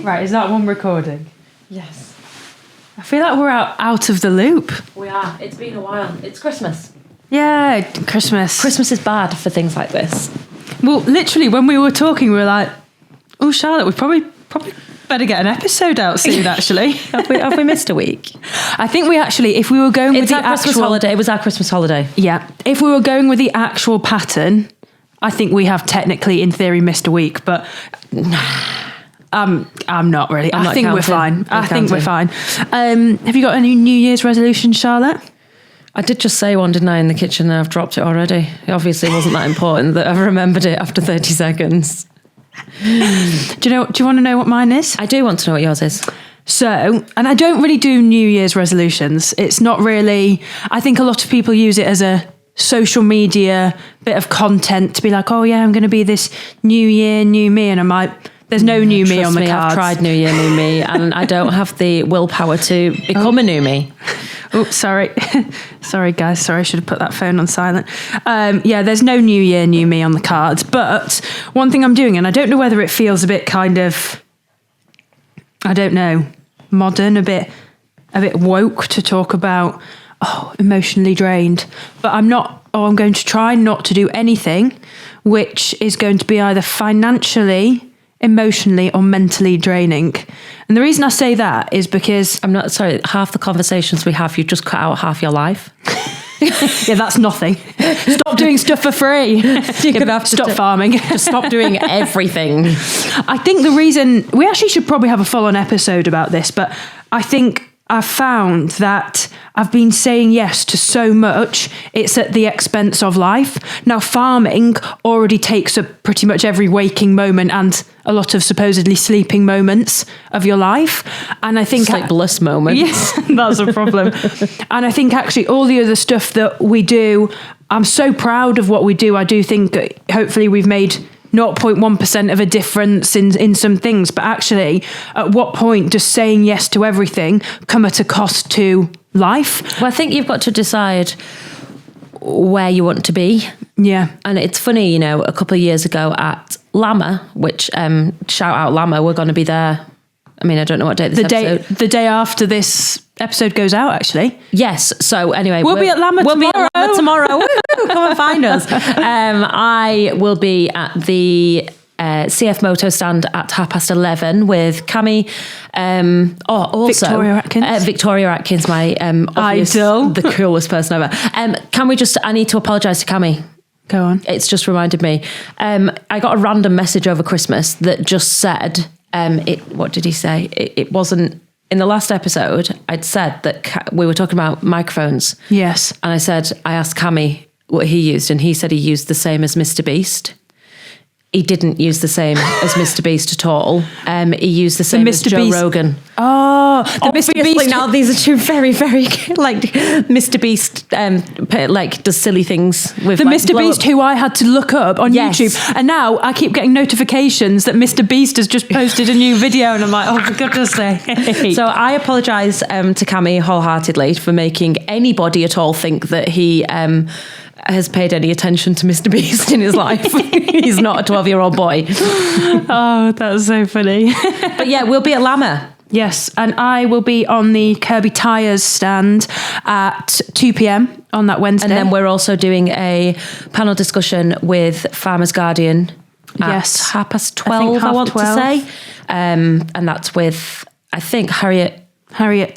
Right, is that one recording? Yes. I feel like we're out of the loop. We are. It's been a while. It's Christmas. Yeah, Christmas. Christmas is bad for things like this. Well, literally, when we were talking, we were like, oh, Charlotte, we probably better get an episode out soon, actually. have we missed a week? I think we actually, if we were going with the Christmas holiday. It was our Christmas holiday. Yeah. If we were going with the actual pattern, I think we have technically, in theory, missed a week, but I'm not really. I think we're fine. I think we're fine. Have you got any New Year's resolutions, Charlotte? I did just say one, didn't I, in the kitchen, and I've dropped it already. It obviously wasn't that important that I've remembered it after 30 seconds. Do you want to know what mine is? I do want to know what yours is. So, and I don't really do New Year's resolutions. It's not really, I think a lot of people use it as a social media bit of content to be like, oh yeah, I'm going to be this new year, new me. And I'm like, there's no new me on the cards. I've tried New Year, new me, and I don't have the willpower to become a new me. Oh, sorry. Sorry, guys. Sorry, I should have put that phone on silent. Yeah, there's no new year, new me on the cards. But one thing I'm doing, and I don't know whether it feels a bit kind of, I don't know, modern, a bit woke to talk about, emotionally drained. But I'm going to try not to do anything which is going to be either financially, emotionally or mentally draining. And the reason I say that is because half the conversations we have, you've just cut out half your life. Yeah, that's nothing. Stop doing stuff for free. You could have to stop farming. Just stop doing everything. I think the reason, we actually should probably have a full-on episode about this, but I think I've found that I've been saying yes to so much, it's at the expense of life. Now, farming already takes up pretty much every waking moment and a lot of supposedly sleeping moments of your life. And I think... Sleepless moments. Yes, that's a problem. And I think actually all the other stuff that we do, I'm so proud of what we do. I do think hopefully we've made 0.1% of a difference in some things, but actually at what point does saying yes to everything come at a cost to life? Well, I think you've got to decide where you want to be. Yeah. And it's funny, a couple of years ago at LAMA, which shout out LAMA, we're going to be there. I mean, I don't know what date the day after this episode goes out, actually. Yes. So anyway, we'll be at LAMA tomorrow. Be at LAMA tomorrow. Come and find us. I will be at the CF Moto stand at 11:30 with Cami. Also Victoria Atkins. Victoria Atkins, my idol, the coolest person ever. I need to apologise to Cami. Go on. It's just reminded me. I got a random message over Christmas that just said, what did he say? It wasn't, in the last episode, I'd said that we were talking about microphones. Yes. And I asked Cami what he used, and he said he used the same as Mr. Beast. He didn't use the same as Mr. Beast at all. He used the same as Joe Rogan. Oh, Mr. Beast. Now these are two very, very Mr. Beast does silly things with the Mr. Beast who I had to look up on YouTube, and now I keep getting notifications that Mr. Beast has just posted a new video, and I'm like, oh, for goodness sake. So I apologise to Cami wholeheartedly for making anybody at all think that he has paid any attention to Mr. Beast in his life. He's not a 12-year-old boy. Oh, that's so funny. But yeah, we'll be at LAMA. Yes, and I will be on the Kirby Tyres stand at 2 p.m. on that Wednesday. And then we're also doing a panel discussion with Farmers Guardian at 12:30, I want to say. And that's with, I think, Harriet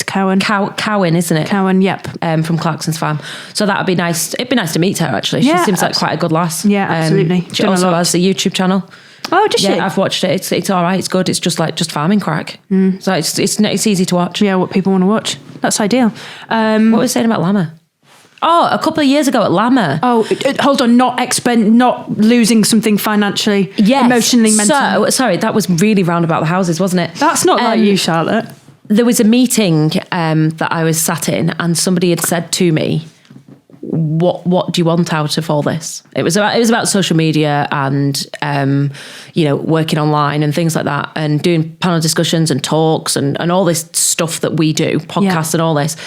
Cowan. Cowan, isn't it? Cowan, yep. From Clarkson's farm. So that would be nice. It'd be nice to meet her, actually. She seems like quite a good lass. Yeah, absolutely. She also has a YouTube channel. Oh, does she? Yeah, I've watched it. It's all right. It's good. It's just farming crack. So it's easy to watch. Yeah, what people want to watch. That's ideal. What were we saying about LAMA? Oh, a couple of years ago at LAMA. Oh, hold on. Not losing something financially, emotionally, mentally. So, sorry, that was really round about the houses, wasn't it? That's not like you, Charlotte. There was a meeting that I was sat in, and somebody had said to me, what do you want out of all this? It was about social media and working online and things like that, and doing panel discussions and talks and all this stuff that we do, podcasts and all this.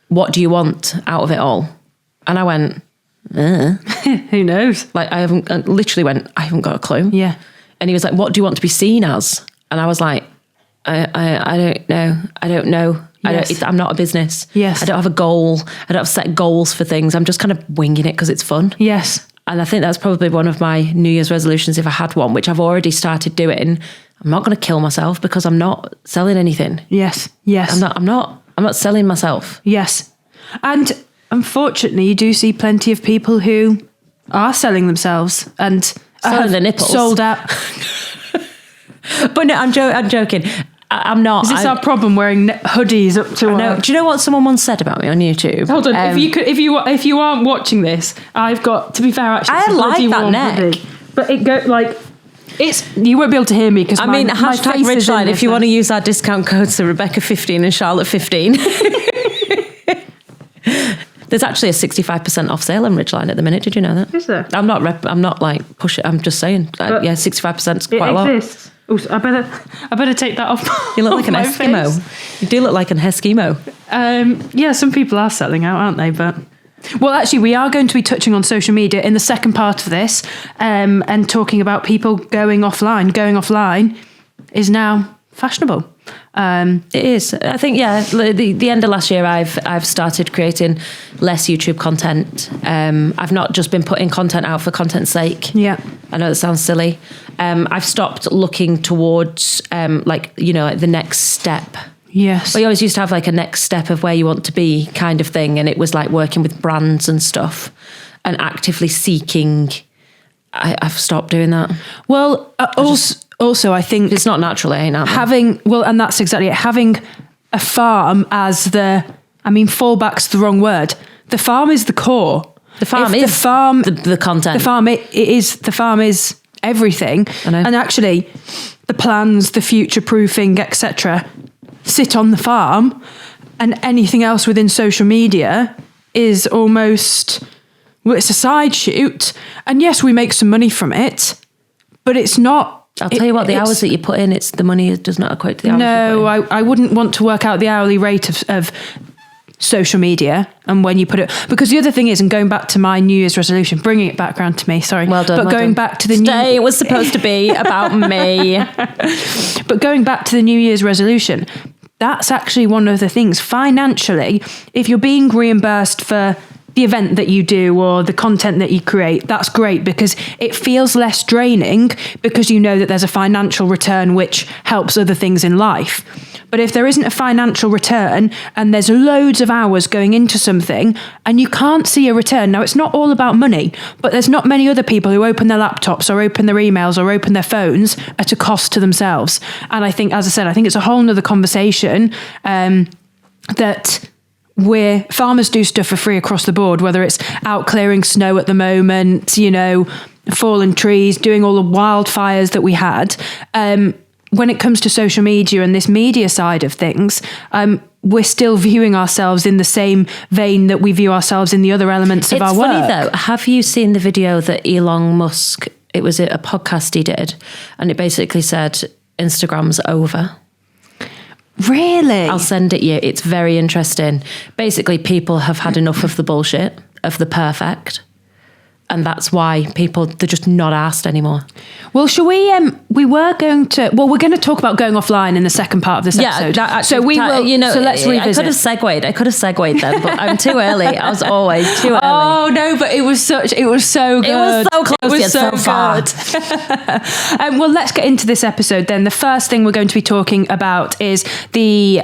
What do you want out of it all? And I went, who knows? I haven't got a clue. Yeah. And he was like, what do you want to be seen as? And I was like, I don't know. Yes. I'm not a business. Yes. I don't have a goal. I don't have set goals for things. I'm just kind of winging it because it's fun. Yes. And I think that's probably one of my New Year's resolutions, if I had one, which I've already started doing. I'm not going to kill myself because I'm not selling anything. Yes. Yes. I'm not selling myself. Yes. And unfortunately, you do see plenty of people who are selling themselves and Selling the nipples. sold out. But no, I'm joking. I'm not. Is this our problem, wearing hoodies up to No. Do you know what someone once said about me on YouTube? Hold on. If you aren't watching this, I've got, to be fair, actually, I it's a like bloody that warm neck. hoodie. But it go like it's. You won't be able to hear me because my hashtag face is in Ridgeline. this If you now. want to use our discount codes, so Rebecca 15 and Charlotte 15. There's actually a 65% off sale on Ridgeline at the minute. Did you know that? Is there? I'm not like push it. I'm just saying. But 65% is It quite a lot. exists. Oh, so I better take that off. You look like an my Eskimo. face. You do look like an Eskimo. Yeah, some people are selling out, aren't they? But well, actually, we are going to be touching on social media in the second part of this, and talking about people going offline. Going offline is now fashionable. It is. I think, the end of last year, I've started creating less YouTube content. I've not just been putting content out for content's sake. Yeah. I know that sounds silly. I've stopped looking towards, like the next step. Yes. We always used to have like a next step of where you want to be kind of thing. And it was like working with brands and stuff and actively seeking. I've stopped doing that. Well, also, I think It's not natural, it ain't happening. and that's exactly it. Having a farm as fallback's the wrong word. The farm is the core. The farm If is the farm, the content. The farm the farm is everything. I know. And actually, the plans, the future proofing, etc., sit on the farm, and anything else within social media is almost, well, it's a side shoot. And yes, we make some money from it, but it's not. I'll tell you what, the hours that you put in, the money does not equate to the hours. No, I wouldn't want to work out the hourly rate of social media and when you put it, because the other thing is, and going back to my New Year's resolution, bringing it back around to me, sorry. Well done. But going back to the Today it was supposed to be about me. But going back to the New Year's resolution, that's actually one of the things financially, if you're being reimbursed for the event that you do or the content that you create, that's great because it feels less draining because you know that there's a financial return which helps other things in life. But if there isn't a financial return and there's loads of hours going into something and you can't see a return, now it's not all about money, but there's not many other people who open their laptops or open their emails or open their phones at a cost to themselves. And I think, as I said, I think it's a whole nother conversation that farmers do stuff for free across the board, whether it's out clearing snow at the moment, fallen trees, doing all the wildfires that we had. When it comes to social media and this media side of things, we're still viewing ourselves in the same vein that we view ourselves in the other elements of our work. It's funny though, have you seen the video that Elon Musk, it was a podcast he did, and it basically said, Instagram's over. Really? I'll send it you. It's very interesting. Basically, people have had enough of the bullshit, of the perfect. And that's why they're just not asked anymore. Well, shall we, we're going to talk about going offline in the second part of this episode. So let's revisit. I could have segued then, but I'm too early. I was always too early. Oh no, but it was so good. It was so close, It was yet so far. Good. Well, let's get into this episode then. The first thing we're going to be talking about is the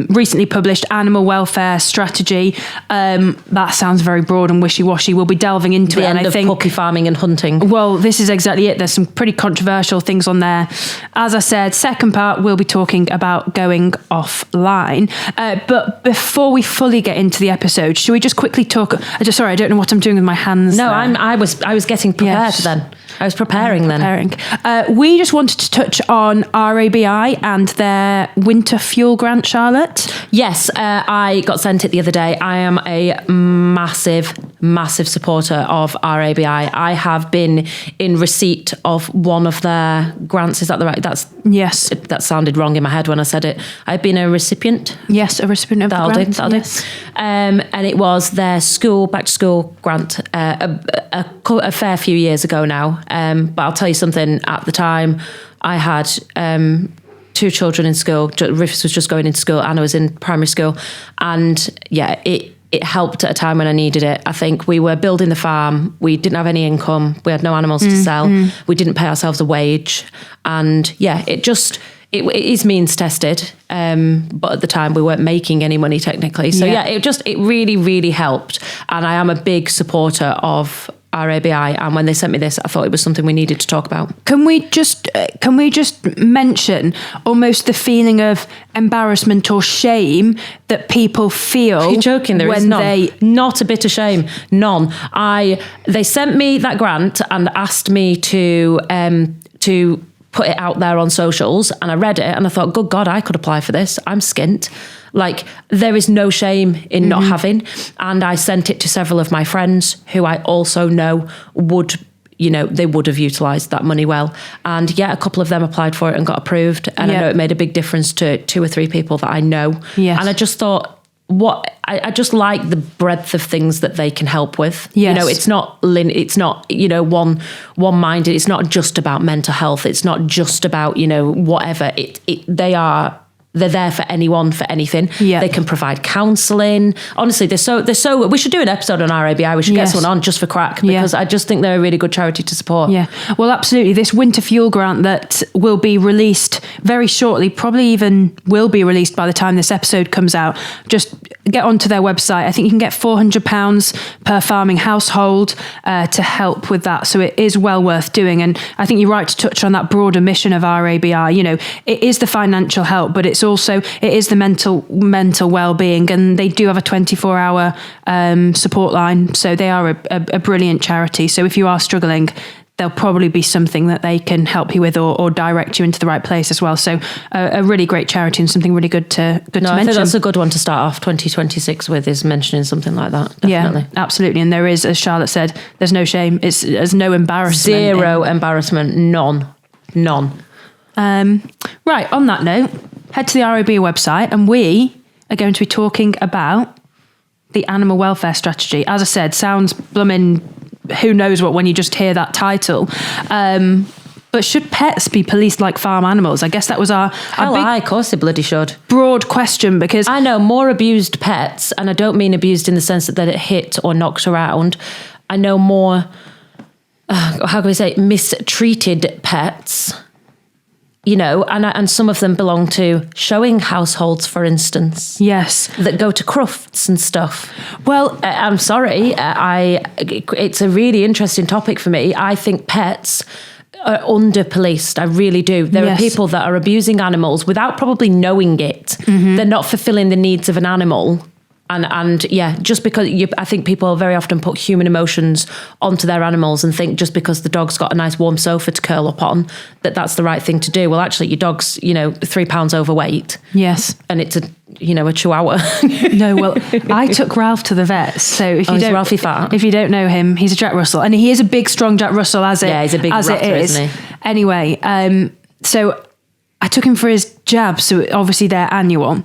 recently published animal welfare strategy. That sounds very broad and wishy-washy. We'll be delving into it. And I think puppy farming and hunting. Well, this is exactly it. There's some pretty controversial things on there. As I said, second part, we'll be talking about going offline. But before we fully get into the episode, should we just quickly talk? Sorry, I don't know what I'm doing with my hands. No, there. I was getting prepared then. I was preparing then. We just wanted to touch on RABI and their winter fuel grant, Charlotte. Yes, I got sent it the other day. I am a massive supporter of RABI. I have been in receipt of one of their grants. Is that the right? Yes. That sounded wrong in my head when I said it. I've been a recipient. Yes, a recipient of the grant. That'll do. And it was their back to school grant a fair few years ago now. But I'll tell you something. At the time, I had 2 2 children in school. Rufus was just going into school, Anna was in primary school. And yeah, it helped at a time when I needed it. I think we were building the farm. We didn't have any income. We had no animals to sell. We didn't pay ourselves a wage. And yeah, it is means tested. But at the time we weren't making any money technically. So yeah, it really, really helped. And I am a big supporter of RABI, and when they sent me this, I thought it was something we needed to talk about. Can we just mention almost the feeling of embarrassment or shame that people feel? Are you joking? There is none. Not a bit of shame. None. They sent me that grant and asked me to put it out there on socials, and I read it and I thought, good God, I could apply for this. I'm skint. Like, there is no shame in not having. And I sent it to several of my friends who I also know would, they would have utilised that money well. And yeah, a couple of them applied for it and got approved. And I know it made a big difference to 2 or 3 people that I know. Yes. And I just thought, I just like the breadth of things that they can help with. Yes. It's not one-minded. It's not just about mental health. It's not just about, whatever. They're there for anyone, for anything. Yeah. They can provide counselling. Honestly, they're so, we should do an episode on RABI. We should get someone on just for crack, because I just think they're a really good charity to support. Yeah, well, absolutely. This winter fuel grant that will be released very shortly, probably even will be released by the time this episode comes out. Just get onto their website. I think you can get £400 per farming household to help with that. So it is well worth doing. And I think you're right to touch on that broader mission of RABI. It is the financial help, but it is the mental well-being, and they do have a 24-hour support line. So they are a brilliant charity. So if you are struggling, there'll probably be something that they can help you with, or direct you into the right place as well. So a really great charity, and something really good to mention. I think that's a good one to start off 2026 with, is mentioning something like that. Definitely. Yeah, absolutely. And there is, as Charlotte said, there's no shame. There's no embarrassment. Zero embarrassment. None. Right, on that note, head to the RAB website, and we are going to be talking about the animal welfare strategy. As I said, sounds blooming who knows what when you just hear that title. But should pets be policed like farm animals? I guess that was our big, of course they bloody should. Broad question, because I know more abused pets, and I don't mean abused in the sense that it hit or knocked around. I know more, how can we say, mistreated pets. And some of them belong to showing households, for instance. Yes. That go to crufts and stuff. Well, I'm sorry. It's a really interesting topic for me. I think pets are under-policed. I really do. There are people that are abusing animals without probably knowing it. They're not fulfilling the needs of an animal. And yeah, just because I think people very often put human emotions onto their animals and think just because the dog's got a nice warm sofa to curl up on, that's the right thing to do. Well, actually, your dog's, 3 pounds overweight. Yes. And it's a chihuahua. No, well, I took Ralph to the vet. So if Ralphie fat? If you don't know him, he's a Jack Russell, and he is a big, strong Jack Russell he's a big ratter, isn't he? Anyway, so I took him for his jabs, so obviously they're annual.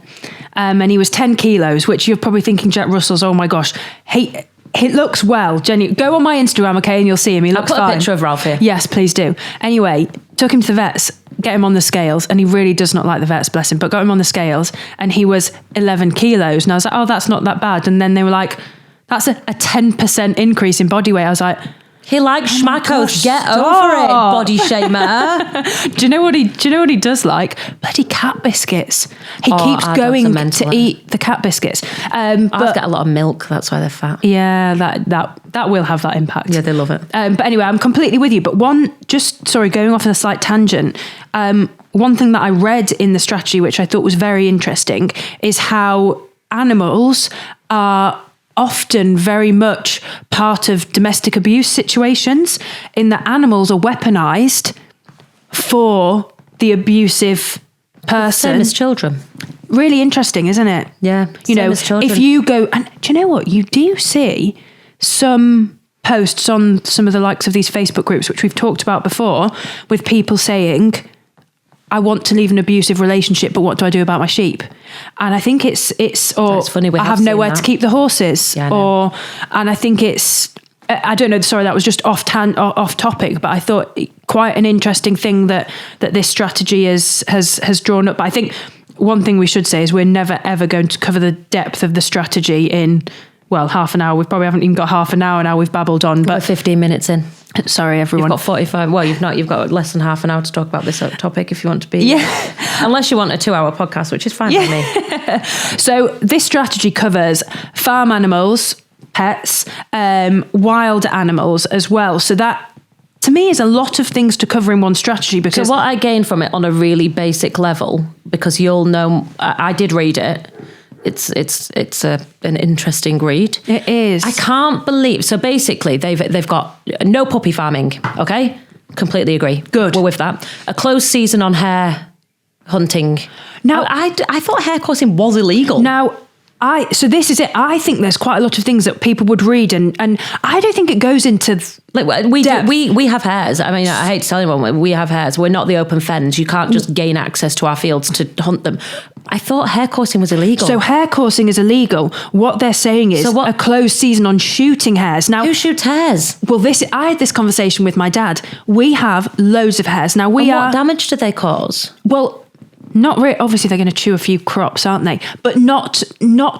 And he was 10 kilos, which you're probably thinking Jack Russell's, oh my gosh, he looks well. Jenny, go on my Instagram, okay, and you'll see him. He looks fine. I'll put a picture of Ralph here. Yes, please do. Anyway, took him to the vets, get him on the scales, and he really does not like the vets, bless him, but got him on the scales, and he was 11 kilos. And I was like, oh, that's not that bad. And then they were like, that's a 10% increase in body weight. I was like, he likes schmackos. Get over it, body shamer. Do you know what he does like? Bloody cat biscuits. He keeps going to eat the cat biscuits. I've got a lot of milk. That's why they're fat. Yeah, that will have that impact. Yeah, they love it. But anyway, I'm completely with you. But going off on a slight tangent. One thing that I read in the strategy, which I thought was very interesting, is how animals are often very much part of domestic abuse situations, in that animals are weaponized for the abusive person. Same as children. Really interesting, isn't it? Yeah, same as children. If you go, and do you know what? You do see some posts on some of the likes of these Facebook groups, which we've talked about before, with people saying, I want to leave an abusive relationship, but what do I do about my sheep? And I think it's funny. I have nowhere to keep the horses. Yeah, and I think it's I don't know, sorry, that was just off topic, but I thought quite an interesting thing that this strategy has drawn up. But I think one thing we should say is we're never ever going to cover the depth of the strategy in, well, half an hour. We probably haven't even got half an hour now, we've babbled on. But we're 15 minutes in. Sorry, everyone. You've got 45. Well, you've got less than half an hour to talk about this topic if you want to be. Yeah. Unless you want a 2-hour podcast, which is fine with me. So this strategy covers farm animals, pets, wild animals as well. So that, to me, is a lot of things to cover in one strategy. Because so what I gained from it on a really basic level, because you'll know, I did read it. It's an interesting read. It is. I can't believe. So basically, they've got no puppy farming. Okay, completely agree. Good. We're with that. A closed season on hare hunting. Now, I thought hare coursing was illegal. Now, so this is it. I think there's quite a lot of things that people would read, and I don't think it goes into like we have hares. I mean, I hate to tell anyone, we have hares. We're not the open fens. You can't just gain access to our fields to hunt them. I thought hare coursing was illegal. So hare coursing is illegal. What they're saying is a closed season on shooting hares. Now, who shoots hares? Well, I had this conversation with my dad. We have loads of hares. Now what damage do they cause? Well, not really. Obviously, they're going to chew a few crops, aren't they? But not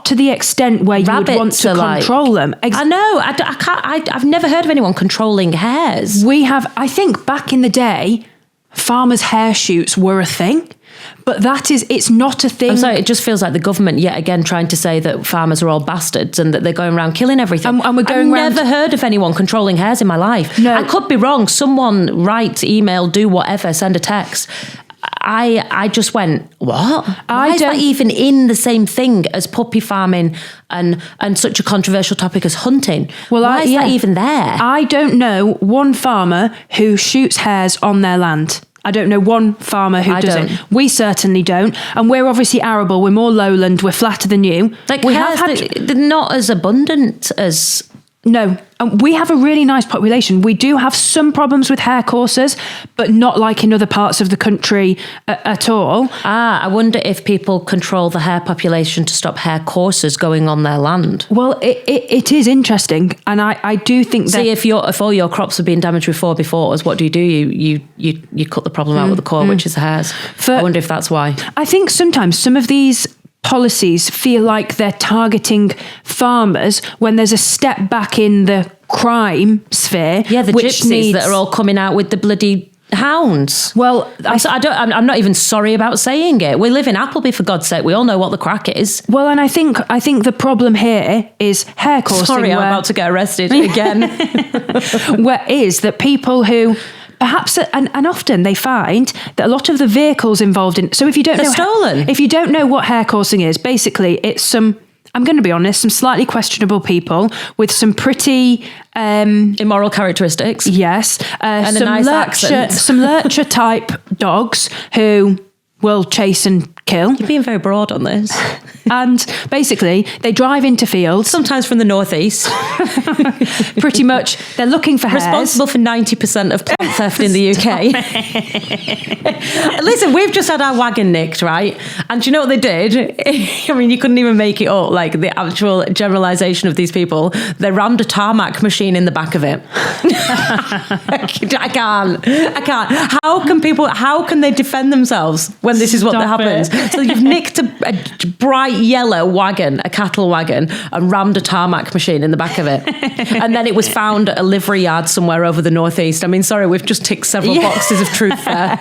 to the extent where you would want to control them. I know. I can't. I've never heard of anyone controlling hares. We have. I think back in the day, farmers' hare shoots were a thing. But it's not a thing. I'm sorry, it just feels like the government yet again trying to say that farmers are all bastards and that they're going around killing everything. And we're going I've never heard of anyone controlling hares in my life. No. I could be wrong. Someone write, email, do whatever, send a text. I just went, what? Why is that even in the same thing as puppy farming and such a controversial topic as hunting? Well, why is that even there? I don't know one farmer who shoots hares on their land. I don't know one farmer who does it. We certainly don't. And we're obviously arable. We're more lowland. We're flatter than you. Like they're not as abundant as... No, we have a really nice population. We do have some problems with hare coursers, but not like in other parts of the country at all. I wonder if people control the hare population to stop hare coursers going on their land. Well, it is interesting, and I do think that... See, if all your crops are being damaged with 4x4s, what do? You cut the problem out with the core, which is the hares. I wonder if that's why. I think sometimes some of these policies feel like they're targeting farmers when there's a step back in the crime sphere. Yeah, the gypsies that are all coming out with the bloody hounds. Well, I'm not even sorry about saying it. We live in Appleby, for God's sake. We all know what the crack is. Well, and I think the problem here is hare coursing. Sorry, I'm about to get arrested again. Where is that people who... Perhaps, and often they find that a lot of the vehicles involved in... So if you don't know... stolen. If you don't know what hare coursing is, basically it's some... I'm going to be honest, some slightly questionable people with some pretty... immoral characteristics. Yes. And a nice accent. Some lurcher type dogs who will chase and kill. You're being very broad on this. And basically, they drive into fields. Sometimes from the northeast. Pretty much, they're looking for hares. Responsible for 90% of plant theft in the UK. Listen, we've just had our wagon nicked, right? And do you know what they did? I mean, you couldn't even make it up, like the actual generalisation of these people. They rammed a tarmac machine in the back of it. I can't. How can they defend themselves when this is what happens? So you've nicked a bright yellow wagon, a cattle wagon, and rammed a tarmac machine in the back of it. And then it was found at a livery yard somewhere over the northeast. I mean, sorry, we've just ticked several boxes of truth there.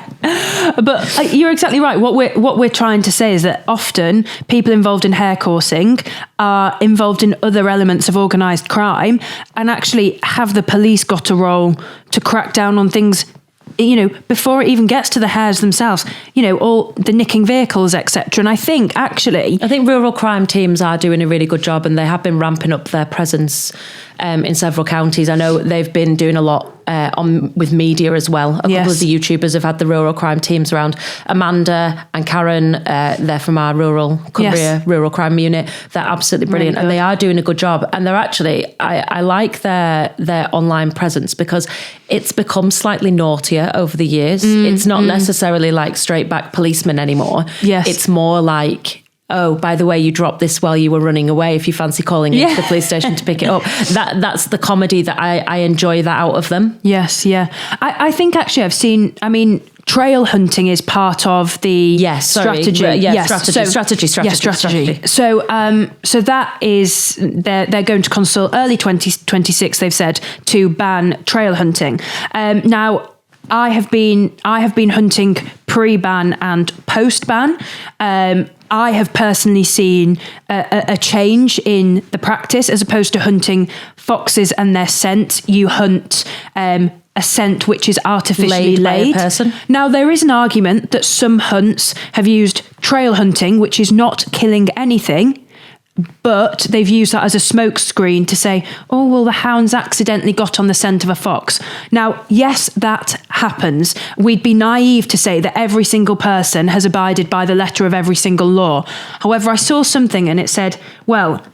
But you're exactly right. What we're trying to say is that often people involved in hare coursing are involved in other elements of organised crime, and actually have the police got a role to crack down on things, you know, before it even gets to the hares themselves, you know, all the nicking vehicles, etc. And I think rural crime teams are doing a really good job, and they have been ramping up their presence in several counties. I know they've been doing a lot with media as well. A couple of the YouTubers have had the rural crime teams around. Amanda and Karen, they're from our rural Cumbria rural crime unit. They're absolutely brilliant, and they are doing a good job. And they're actually, I like their online presence, because it's become slightly naughtier over the years. It's not necessarily like straight back policemen anymore. Yes. It's more like oh, by the way, you dropped this while you were running away. If you fancy calling into the police station to pick it up. That's the comedy that I enjoy that out of them. Yes, yeah. I think actually I've seen, trail hunting is part of the strategy. Strategy. So that is, they're going to consult early 2026, they've said, to ban trail hunting. Now, I have been hunting pre-ban and post-ban. I have personally seen a change in the practice as opposed to hunting foxes and their scent. You hunt a scent which is artificially laid. By a person. Now, there is an argument that some hunts have used trail hunting, which is not killing anything, but they've used that as a smoke screen to say, oh, well, the hounds accidentally got on the scent of a fox. Now, yes, that happens. We'd be naive to say that every single person has abided by the letter of every single law. However, I saw something and it said, well,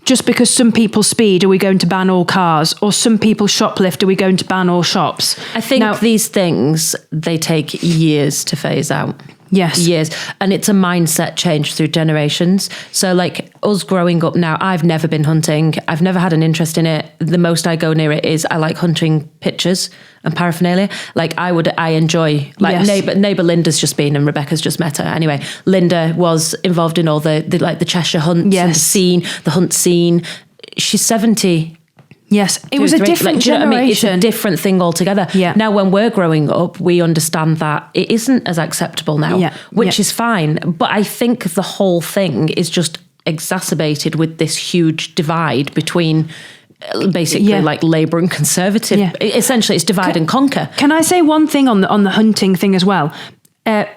just because some people speed, are we going to ban all cars? Or some people shoplift, are we going to ban all shops? I think these things, they take years to phase out. Yes. Years. And it's a mindset change through generations. So like us growing up now, I've never been hunting. I've never had an interest in it. The most I go near it is I like hunting pictures and paraphernalia. Like I enjoy, like neighbour Linda's just been and Rebecca's just met her. Anyway, Linda was involved in all the Cheshire hunts and the hunt scene. She's 70. Yes, it was a different generation. It's a different thing altogether. Yeah. Now, when we're growing up, we understand that it isn't as acceptable now, which is fine. But I think the whole thing is just exacerbated with this huge divide between basically like Labour and Conservative. Yeah. Essentially, it's divide and conquer. Can I say one thing on the hunting thing as well?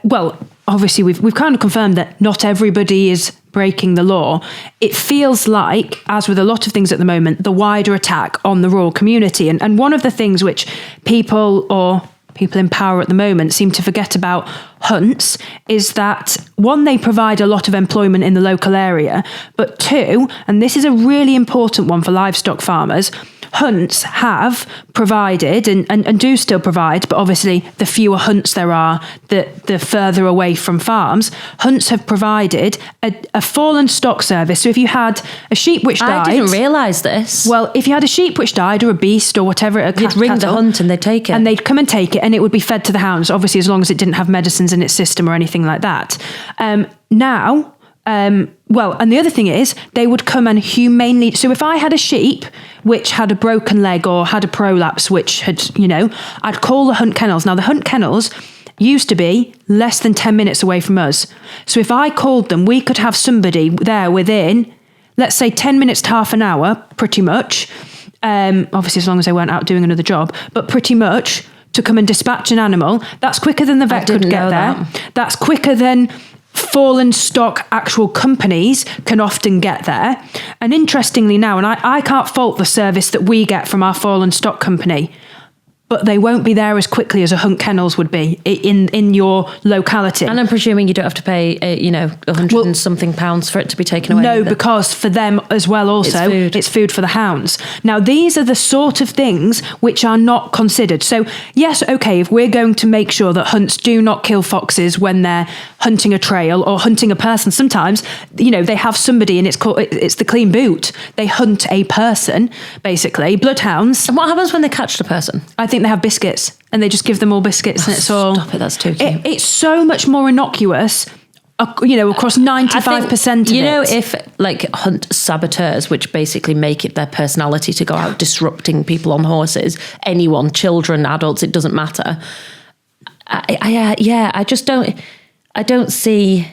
Well, obviously, we've kind of confirmed that not everybody is breaking the law. It feels like, as with a lot of things at the moment, the wider attack on the rural community. And one of the things which people in power at the moment seem to forget about hunts is that, one, they provide a lot of employment in the local area, but two, and this is a really important one for livestock farmers, hunts have provided and do still provide, but obviously the fewer hunts there are, the further away from farms, hunts have provided a fallen stock service. So if you had a sheep which died... I didn't realise this. Well, if you had a sheep which died or a beast or whatever... You'd ring the hunt and they'd take it. And they'd come and take it and it would be fed to the hounds, obviously as long as it didn't have medicines in its system or anything like that. Now... well, and the other thing is they would come and humanely... So if I had a sheep which had a broken leg or had a prolapse, which had, I'd call the hunt kennels. Now, the hunt kennels used to be less than 10 minutes away from us. So if I called them, we could have somebody there within, let's say, 10 minutes to half an hour, pretty much. Obviously, as long as they weren't out doing another job, but pretty much to come and dispatch an animal. That's quicker than the vet could get there. That's quicker than... fallen stock actual companies can often get there. And interestingly now, and I can't fault the service that we get from our fallen stock company, but they won't be there as quickly as a hunt kennels would be in your locality. And I'm presuming you don't have to pay, £100 and something for it to be taken away. No, because for them as well also, it's food for the hounds. Now, these are the sort of things which are not considered. So, yes, okay, if we're going to make sure that hunts do not kill foxes when they're hunting a trail or hunting a person, sometimes, they have somebody and it's the clean boot. They hunt a person, basically, bloodhounds. And what happens when they catch the person? I think they have biscuits and they just give them all biscuits and it's all... Stop it, that's too cute. It's so much more innocuous, across 95% of it. If like hunt saboteurs, which basically make it their personality to go out disrupting people on horses, anyone, children, adults, it doesn't matter. I don't see...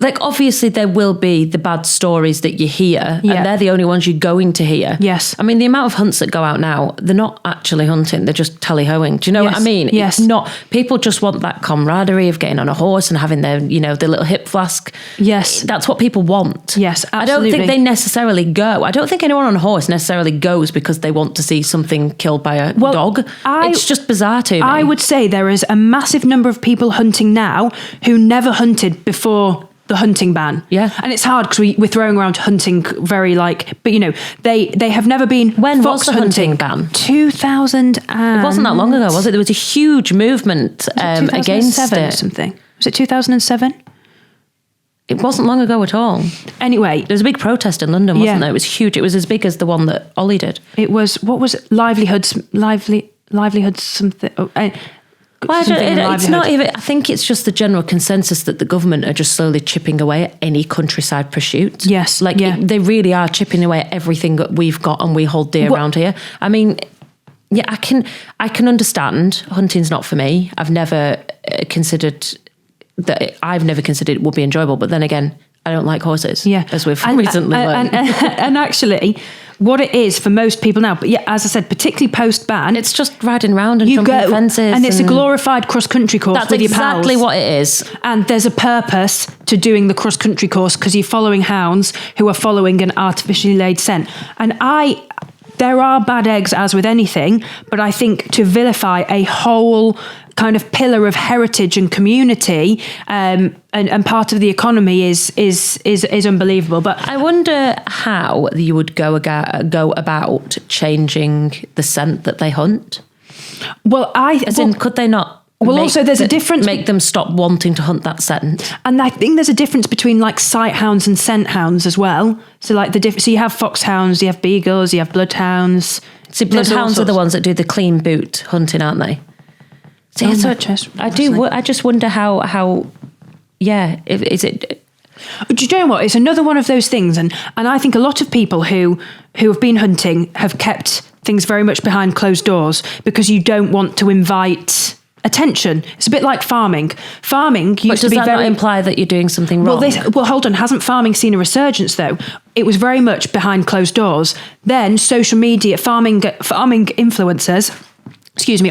Like, obviously, there will be the bad stories that you hear, and they're the only ones you're going to hear. Yes. I mean, the amount of hunts that go out now, they're not actually hunting, they're just tally-hoing. Do you know what I mean? Yes. It's not... People just want that camaraderie of getting on a horse and having their, their little hip flask. Yes. That's what people want. Yes, absolutely. I don't think they necessarily go. I don't think anyone on a horse necessarily goes because they want to see something killed by a dog. It's just bizarre to me. I would say there is a massive number of people hunting now who never hunted before the hunting ban. Yeah. And it's hard because we're throwing around hunting very but they have never been... When was the hunting ban? 2000 and... It wasn't that long ago, was it? There was a huge movement against it. Or something. Was it 2007? It wasn't long ago at all. Anyway. There was a big protest in London, wasn't there? It was huge. It was as big as the one that Ollie did. It was, what was it? Livelihoods something. Well, it's not even, I think it's just the general consensus that the government are just slowly chipping away at any countryside pursuit. Yes. They really are chipping away at everything that we've got and we hold dear around here. I mean, yeah, I can understand hunting's not for me. I've never considered it would be enjoyable, but then again, I don't like horses. Yeah, as we've recently learned. And actually, what it is for most people now, but yeah, as I said, particularly post-ban, it's just riding around and jumping fences, and it's a glorified cross-country course. That's with your pals. Exactly what it is. And there's a purpose to doing the cross-country course because you're following hounds who are following an artificially laid scent. And there are bad eggs, as with anything, but I think to vilify a whole kind of pillar of heritage and community and part of the economy is unbelievable. But I wonder how you would go about changing the scent that they hunt. Well, could they not? Well, also there's a difference. Make them stop wanting to hunt that scent. And I think there's a difference between like sight hounds and scent hounds as well. So like so you have foxhounds, you have beagles, you have bloodhounds. See, bloodhounds are the ones that do the clean boot hunting, aren't they? See, I just wonder how. Yeah, is it? Do you know what? It's another one of those things, and I think a lot of people who have been hunting have kept things very much behind closed doors because you don't want to invite attention. It's a bit like farming. Farming used to be very... But does that not imply that you're doing something wrong? Well, hold on. Hasn't farming seen a resurgence, though? It was very much behind closed doors. Then social media, farming influencers...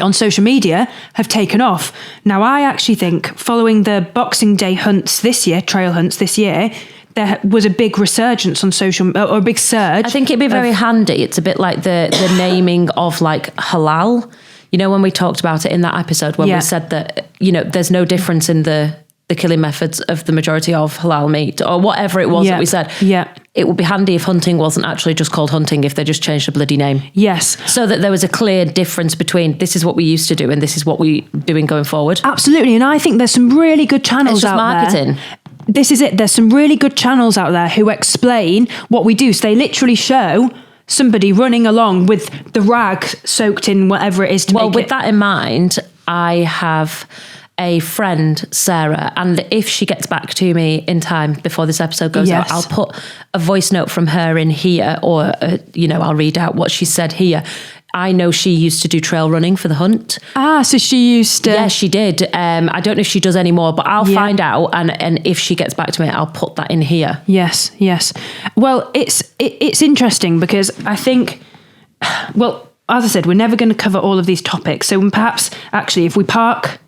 on social media have taken off. Now, I actually think following the Boxing Day hunts this year, trail hunts this year, there was a big resurgence on or a big surge. I think it'd be very handy. It's a bit like the naming of like halal. You know, when we talked about it in that episode when we said that, you know, there's no difference in the killing methods of the majority of halal meat or whatever it was that we said. Yeah. It would be handy if hunting wasn't actually just called hunting, if they just changed the bloody name. Yes. So that there was a clear difference between this is what we used to do and this is what we're doing going forward. Absolutely. And I think there's some really good channels out there. It's just marketing. This is it. There's some really good channels out there who explain what we do. So they literally show somebody running along with the rag soaked in whatever it is to make it. Well, with that in mind, I have a friend, Sarah, and if she gets back to me in time before this episode goes out, I'll put a voice note from her in here, or I'll read out what she said here. I know she used to do trail running for the hunt. So she used to... Yeah, she did. I don't know if she does anymore, but I'll find out, and if she gets back to me, I'll put that in here. Yes. Well, it's interesting because I think, well, as I said, we're never going to cover all of these topics. So perhaps, actually, if we park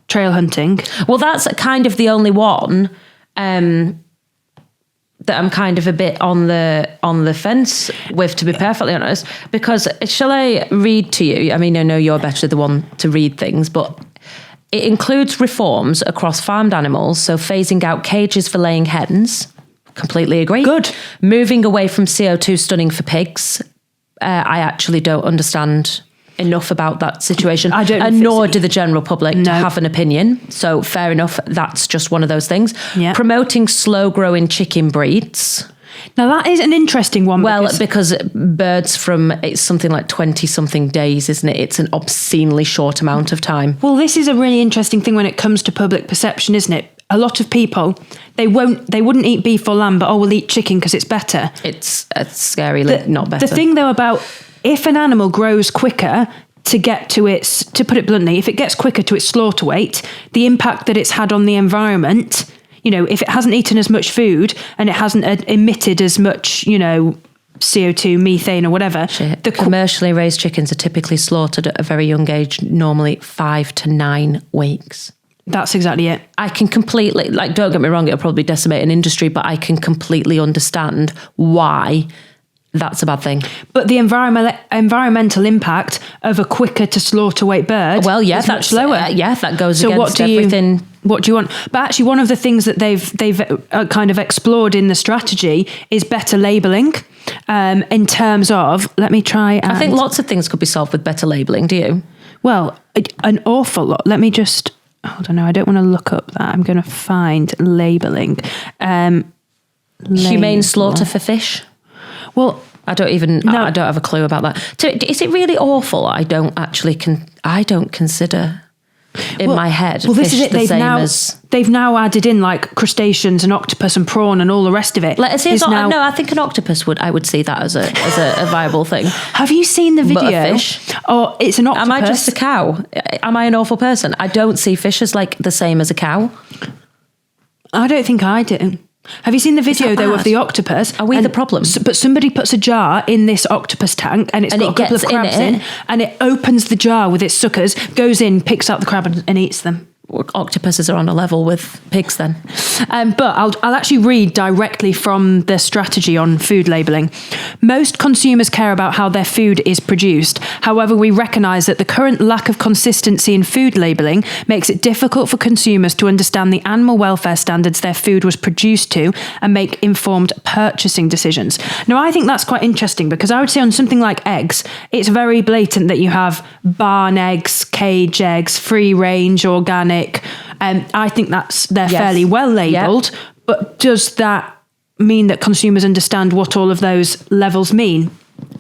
trail hunting... Well, that's kind of the only one that I'm kind of a bit on the fence with, to be perfectly honest, because shall I read to you? I mean, I know you're better the one to read things, but it includes reforms across farmed animals, so phasing out cages for laying hens. Completely agree. Good. Moving away from CO2 stunning for pigs. I actually don't understand enough about that situation. I don't, and nor do the general public have an opinion. So fair enough, that's just one of those things. Yeah. Promoting slow growing chicken breeds. Now that is an interesting one. Well, because birds from, it's something like 20 something days, isn't it? It's an obscenely short amount of time. Well, this is a really interesting thing when it comes to public perception, isn't it? A lot of people, they wouldn't eat beef or lamb, but we'll eat chicken because it's better. It's scarily not better. The thing though about, if an animal grows quicker to put it bluntly, if it gets quicker to its slaughter weight, the impact that it's had on the environment, if it hasn't eaten as much food and it hasn't emitted as much, CO2, methane or whatever. The commercially raised chickens are typically slaughtered at a very young age, normally 5 to 9 weeks. That's exactly it. I can completely, don't get me wrong, it'll probably decimate an industry, but I can completely understand why that's a bad thing. But the environmental impact of a quicker to slaughter weight bird is much lower. That goes against everything. What do you want? But actually, one of the things that they've kind of explored in the strategy is better labelling in terms of, let me try. I think lots of things could be solved with better labelling, do you? Well, an awful lot. Let me just hold on, no, I don't want to look up that. I'm going to find labelling. Humane slaughter for fish. Well, I don't have a clue about that. So is it really awful? I don't consider in my head this is fish it. They've now added in like crustaceans and octopus and prawn and all the rest of it. I think an octopus I would see that as a viable thing. Have you seen the video? But a fish? Oh, it's an octopus. Am I just a cow? Am I an awful person? I don't see fish as like the same as a cow. I don't think I do. Have you seen the video though of the octopus? Are we the problem? But somebody puts a jar in this octopus tank and got a couple of crabs in, and it opens the jar with its suckers, goes in, picks out the crab and eats them. Octopuses are on a level with pigs then. But I'll actually read directly from the strategy on food labelling. Most consumers care about how their food is produced. However, we recognise that the current lack of consistency in food labelling makes it difficult for consumers to understand the animal welfare standards their food was produced to and make informed purchasing decisions. Now, I think that's quite interesting because I would say on something like eggs, it's very blatant that you have barn eggs, cage eggs, free range, organic. I think they're fairly well labelled, but does that mean that consumers understand what all of those levels mean?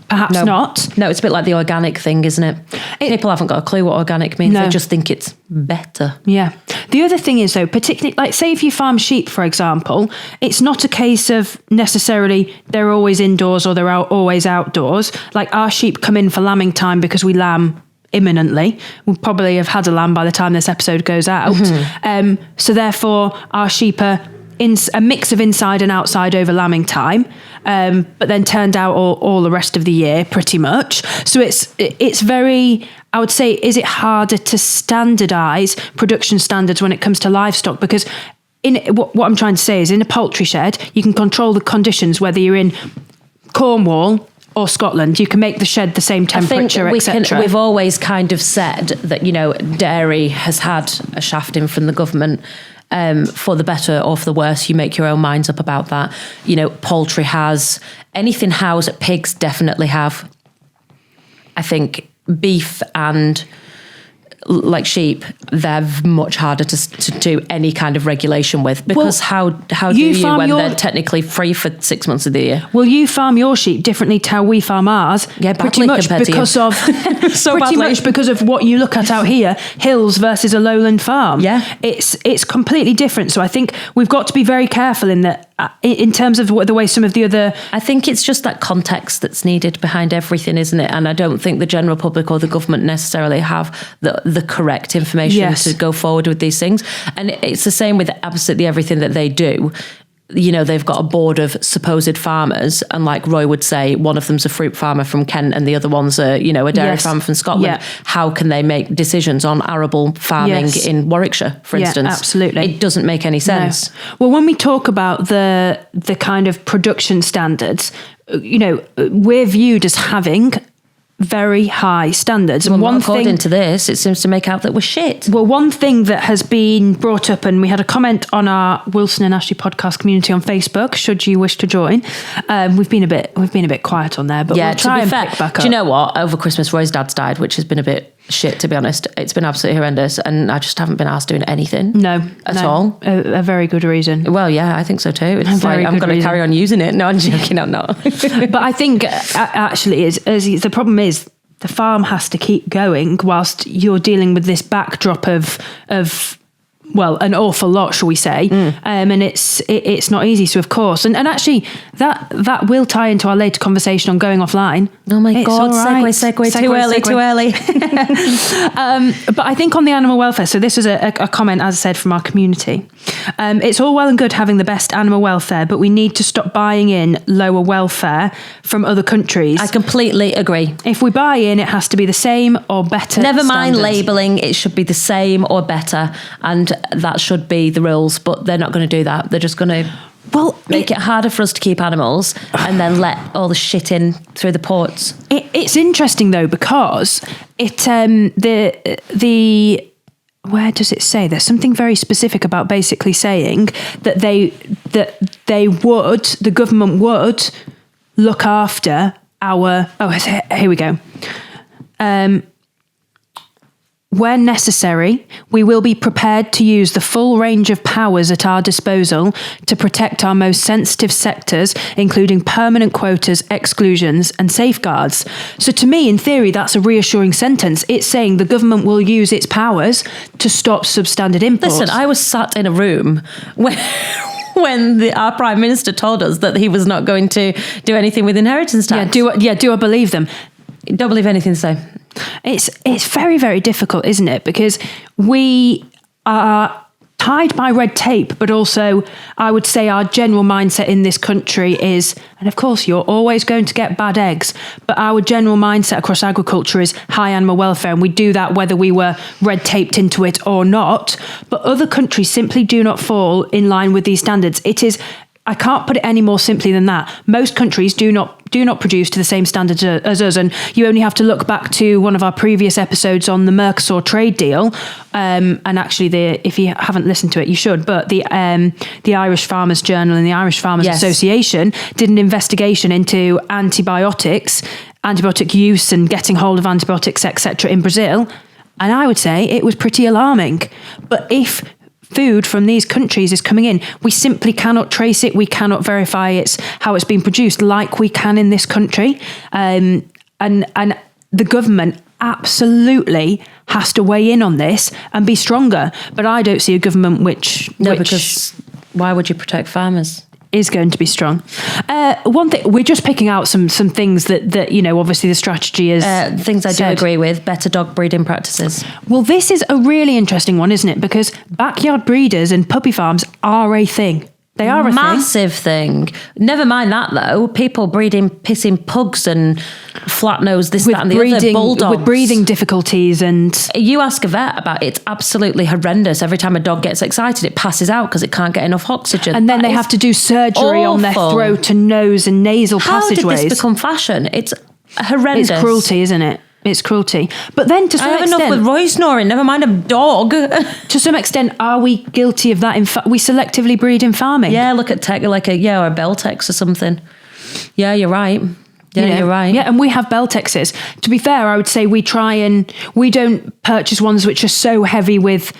Perhaps not. No, it's a bit like the organic thing, isn't it? People haven't got a clue what organic means. No. They just think it's better. Yeah. The other thing is, though, particularly, like, say if you farm sheep, for example, it's not a case of necessarily they're always indoors or they're always outdoors. Like, our sheep come in for lambing time because we lamb imminently. We'll probably have had a lamb by the time this episode goes out. Mm-hmm. So therefore, our sheep are a mix of inside and outside over lambing time, but then turned out all the rest of the year pretty much. So it's very, I would say, is it harder to standardise production standards when it comes to livestock? Because what I'm trying to say is in a poultry shed, you can control the conditions, whether you're in Cornwall or Scotland. You can make the shed the same temperature, etc. We've always kind of said that, dairy has had a shafting from the government. For the better or for the worse, you make your own minds up about that. Poultry has, anything housed, pigs definitely have. I think beef and like sheep, they're much harder to do any kind of regulation with, because how do you when they're technically free for 6 months of the year? Well, you farm your sheep differently to how we farm ours. Yeah, pretty much because of because of what you look at out here, hills versus a lowland farm. Yeah, it's completely different. So I think we've got to be very careful in that. In terms of the way some of the other... I think it's just that context that's needed behind everything, isn't it? And I don't think the general public or the government necessarily have the correct information to go forward with these things. And it's the same with absolutely everything that they do. They've got a board of supposed farmers, and like Roy would say, one of them's a fruit farmer from Kent and the other one's a dairy farmer from Scotland. Yeah. How can they make decisions on arable farming in Warwickshire, for instance? Absolutely. It doesn't make any sense. No. Well, when we talk about the kind of production standards, we're viewed as having very high standards. Well, according to this, it seems to make out that we're shit. Well, one thing that has been brought up, and we had a comment on our Wilson and Ashley podcast community on Facebook, should you wish to join. We've been a bit quiet on there, but we'll try and pick back up. Do you know what? Over Christmas, Roy's dad's died, which has been a bit shit, to be honest. It's been absolutely horrendous, and I just haven't been asked doing anything. No, at all. A very good reason. Well, yeah, I think so too. It's like I'm going to carry on using it. No, I'm joking. I'm not. But I think actually, the problem is the farm has to keep going whilst you're dealing with this backdrop of an awful lot, shall we say? And it's not easy. So of course, and actually that will tie into our later conversation on going offline. Oh my God! Right. Segue. Too early. But I think on the animal welfare. So this was a comment, as I said, from our community. It's all well and good having the best animal welfare, but we need to stop buying in lower welfare from other countries. I completely agree. If we buy in, it has to be the same or better. Never mind labelling; it should be the same or better, and that should be the rules, but they're not going to do that. They're just going to make it harder for us to keep animals and then let all the shit in through the ports. It's interesting though, because the where does it say? There's something very specific about basically saying that the government would look after our. Oh, here we go. where necessary, we will be prepared to use the full range of powers at our disposal to protect our most sensitive sectors, including permanent quotas, exclusions, and safeguards. So to me, in theory, that's a reassuring sentence. It's saying the government will use its powers to stop substandard imports. Listen, I was sat in a room when our Prime Minister told us that he was not going to do anything with inheritance tax. Do I believe them? Don't believe anything they say. It's very, very difficult, isn't it? Because we are tied by red tape, but also I would say our general mindset in this country is, and of course you're always going to get bad eggs, but our general mindset across agriculture is high animal welfare, and we do that whether we were red taped into it or not. But other countries simply do not fall in line with these standards. I can't put it any more simply than that. Most countries do not produce to the same standards as us, and you only have to look back to one of our previous episodes on the Mercosur trade deal. And actually, if you haven't listened to it, you should. But the Irish Farmers Journal and the Irish Farmers Association did an investigation into antibiotic use and getting hold of antibiotics, etc., in Brazil, and I would say it was pretty alarming. But if food from these countries is coming in, we simply cannot trace it. We cannot verify how it's been produced like we can in this country. And the government absolutely has to weigh in on this and be stronger. But I don't see a government which because why would you protect farmers? Is going to be strong. One thing, we're just picking out some things that obviously the strategy is things I do agree with. Better dog breeding practices. Well, this is a really interesting one, isn't it? Because backyard breeders and puppy farms are a thing. They are a massive thing. Never mind that though. People breeding pissing pugs and flat nose, that and the other, bulldogs with breathing difficulties. And you ask a vet about it, it's absolutely horrendous. Every time a dog gets excited, it passes out because it can't get enough oxygen. And then they have to do surgery on their throat and nose and nasal passageways. How did this become fashion? It's horrendous. It's cruelty, isn't it? It's cruelty. But then to some extent... I have enough with Roy snoring, never mind a dog. To some extent, are we guilty of that? We selectively breed in farming. Yeah, look at tech, or a Beltex or something. Yeah, you're right. Yeah, you're right. Yeah, and we have Beltexes. To be fair, I would say we don't purchase ones which are so heavy with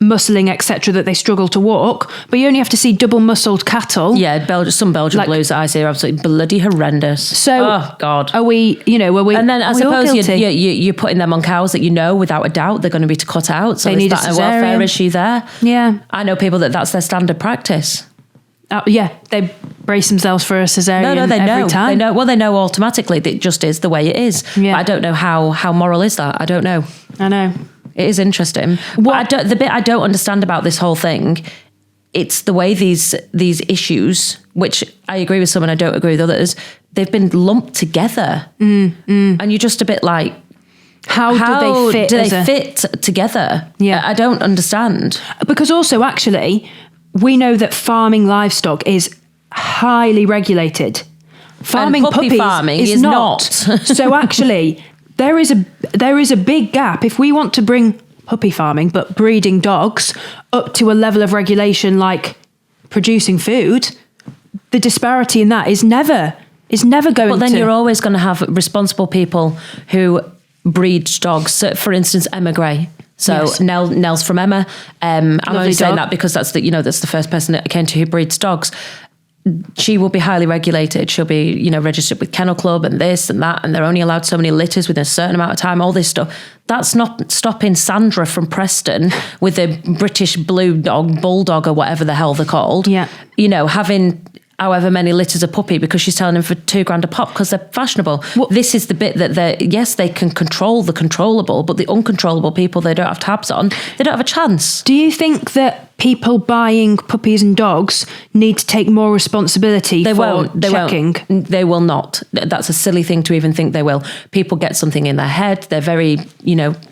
muscling, etc., that they struggle to walk. But you only have to see double muscled cattle. Yeah, some Belgian blues that I see are absolutely bloody horrendous. So, oh God, are we? And then I suppose you're putting them on cows that without a doubt they're going to be cut out. So they need a welfare issue there. Yeah, I know people that's their standard practice. They brace themselves for a cesarean every time. They know. Well, they know automatically that it just is the way it is. Yeah. But I don't know how moral is that. I don't know. I know. It is interesting. The bit I don't understand about this whole thing, it's the way these issues, which I agree with some and I don't agree with others, they've been lumped together. And you're just a bit like, how do they fit together? Yeah. I don't understand. Because also, actually, we know that farming livestock is highly regulated. Farming puppies farming is not. So actually... There is a big gap. If we want to bring puppy farming, but breeding dogs, up to a level of regulation like producing food, the disparity in that is never going to... But then you're always going to have responsible people who breed dogs. So for instance, Emma Gray. So yes. Nell's from Emma. I'm only saying that because that's the first person that I came to who breeds dogs. She will be highly regulated. She'll be, registered with Kennel Club and this and that, and they're only allowed so many litters within a certain amount of time, all this stuff. That's not stopping Sandra from Preston with a British blue dog, bulldog or whatever the hell they're called. Yeah. Having however many litters of puppy because she's selling them for $2,000 a pop because they're fashionable. Well, this is the bit that they can control the controllable, but the uncontrollable people they don't have tabs on, they don't have a chance. Do you think that people buying puppies and dogs need to take more responsibility for checking? They will not. That's a silly thing to even think they will. People get something in their head. They're very,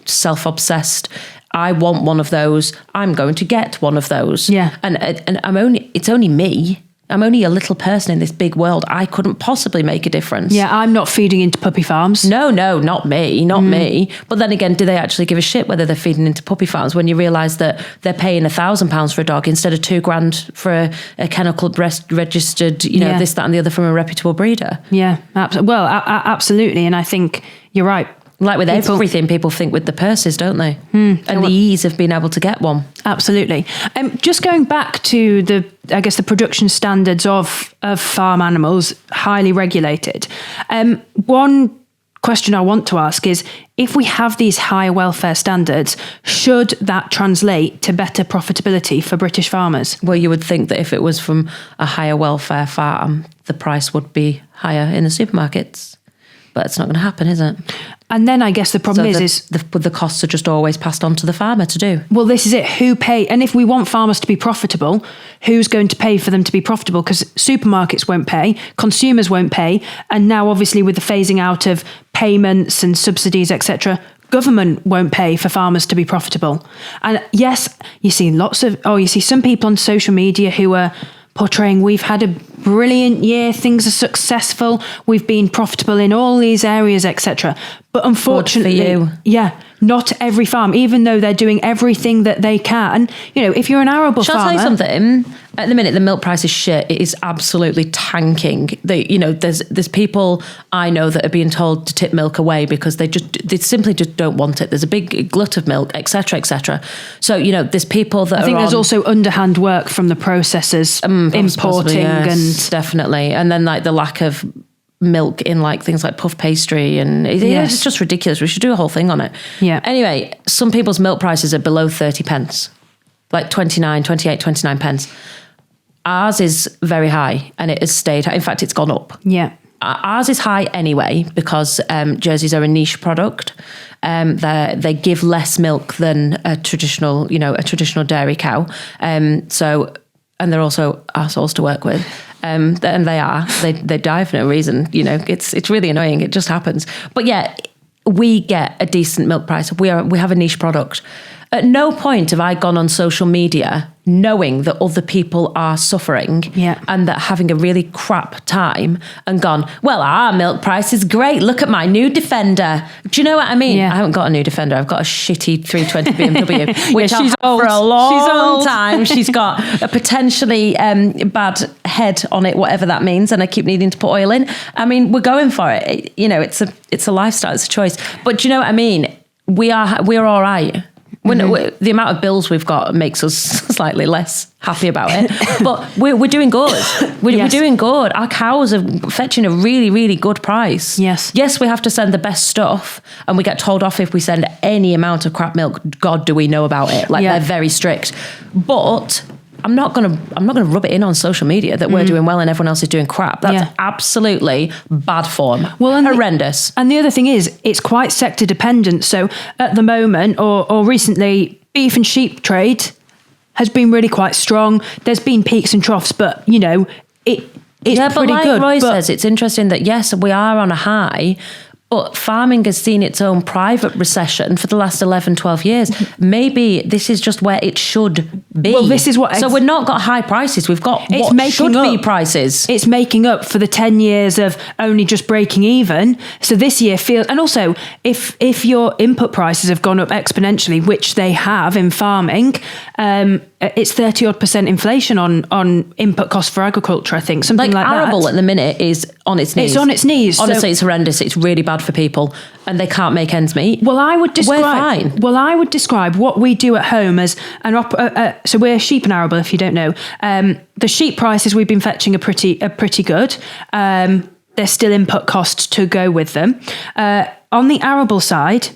self-obsessed. I want one of those. I'm going to get one of those. Yeah. And it's only me. I'm only a little person in this big world. I couldn't possibly make a difference. Yeah, I'm not feeding into puppy farms. No, not me. But then again, do they actually give a shit whether they're feeding into puppy farms when you realise that they're paying £1,000 for a dog instead of $2,000 for a Kennel Club registered, this, that and the other from a reputable breeder? Yeah, absolutely. And I think you're right. Like with everything, people think with the purses, don't they? And the ease of being able to get one. Absolutely. Just going back to the production standards of farm animals, highly regulated. One question I want to ask is, if we have these higher welfare standards, should that translate to better profitability for British farmers? Well, you would think that if it was from a higher welfare farm, the price would be higher in the supermarkets. But it's not going to happen, is it? And then I guess the problem is the costs are just always passed on to the farmer to do. Well, this is it. Who pay? And if we want farmers to be profitable, who's going to pay for them to be profitable? Because supermarkets won't pay, consumers won't pay, and now obviously with the phasing out of payments and subsidies, etc., government won't pay for farmers to be profitable. And yes, you see some people on social media who are portraying, we've had a brilliant year, things are successful, we've been profitable in all these areas, etc. But unfortunately, not every farm, even though they're doing everything that they can. If you're an arable farmer... Shall I tell you something? At the minute, the milk price is shit. It is absolutely tanking. There's people I know that are being told to tip milk away because they simply just don't want it. There's a big glut of milk, etc., etc. So, there's people that I think there's also underhand work from the processors importing possibly, yes, and... Definitely. And then the lack of milk in things like puff pastry, and it's just ridiculous. We should do a whole thing on it. Yeah. Anyway, some people's milk prices are below 30 pence, like 29, 28, 29 pence. Ours is very high, and it has stayed high. In fact, it's gone up. Yeah. Ours is high anyway because jerseys are a niche product. They give less milk than a traditional dairy cow. And they're also assholes to work with. And they die for no reason. It's really annoying. It just happens. But yeah, we get a decent milk price. We have a niche product. At no point have I gone on social media knowing that other people are suffering and that having a really crap time and gone, well, our milk price is great. Look at my new Defender. Do you know what I mean? Yeah. I haven't got a new Defender. I've got a shitty 320 BMW, which she's old. For a long time. She's got a potentially bad head on it, whatever that means, and I keep needing to put oil in. I mean, we're going for it. It's a lifestyle. It's a choice. But do you know what I mean? We're all right. The amount of bills we've got makes us slightly less happy about it, but we're doing good. We're doing good. Our cows are fetching a really, really good price. Yes, we have to send the best stuff, and we get told off if we send any amount of crap milk. God, do we know about it? They're very strict. But I'm not gonna rub it in on social media that we're doing well and everyone else is doing crap. That's absolutely bad form. Well, horrendous. And the other thing is, it's quite sector dependent. So at the moment, or recently, beef and sheep trade has been really quite strong. There's been peaks and troughs, but it's pretty good. Roy says, it's interesting that yes, we are on a high. But farming has seen its own private recession for the last 11, 12 years. Maybe this is just where it should be. Well, this is what... So we've not got high prices. We've got what should be prices. It's making up for the 10 years of only just breaking even. So this year feels... And also, if your input prices have gone up exponentially, which they have in farming, it's 30% inflation on input costs for agriculture, I think. Something like that. Arable at the minute is on its knees. It's on its knees. Honestly, it's horrendous. It's really bad for people and they can't make ends meet. Well, I would describe... We're fine. Well, I would describe what we do at home as so we're sheep and arable, if you don't know. The sheep prices we've been fetching are pretty good. There's still input costs to go with them. On the arable side,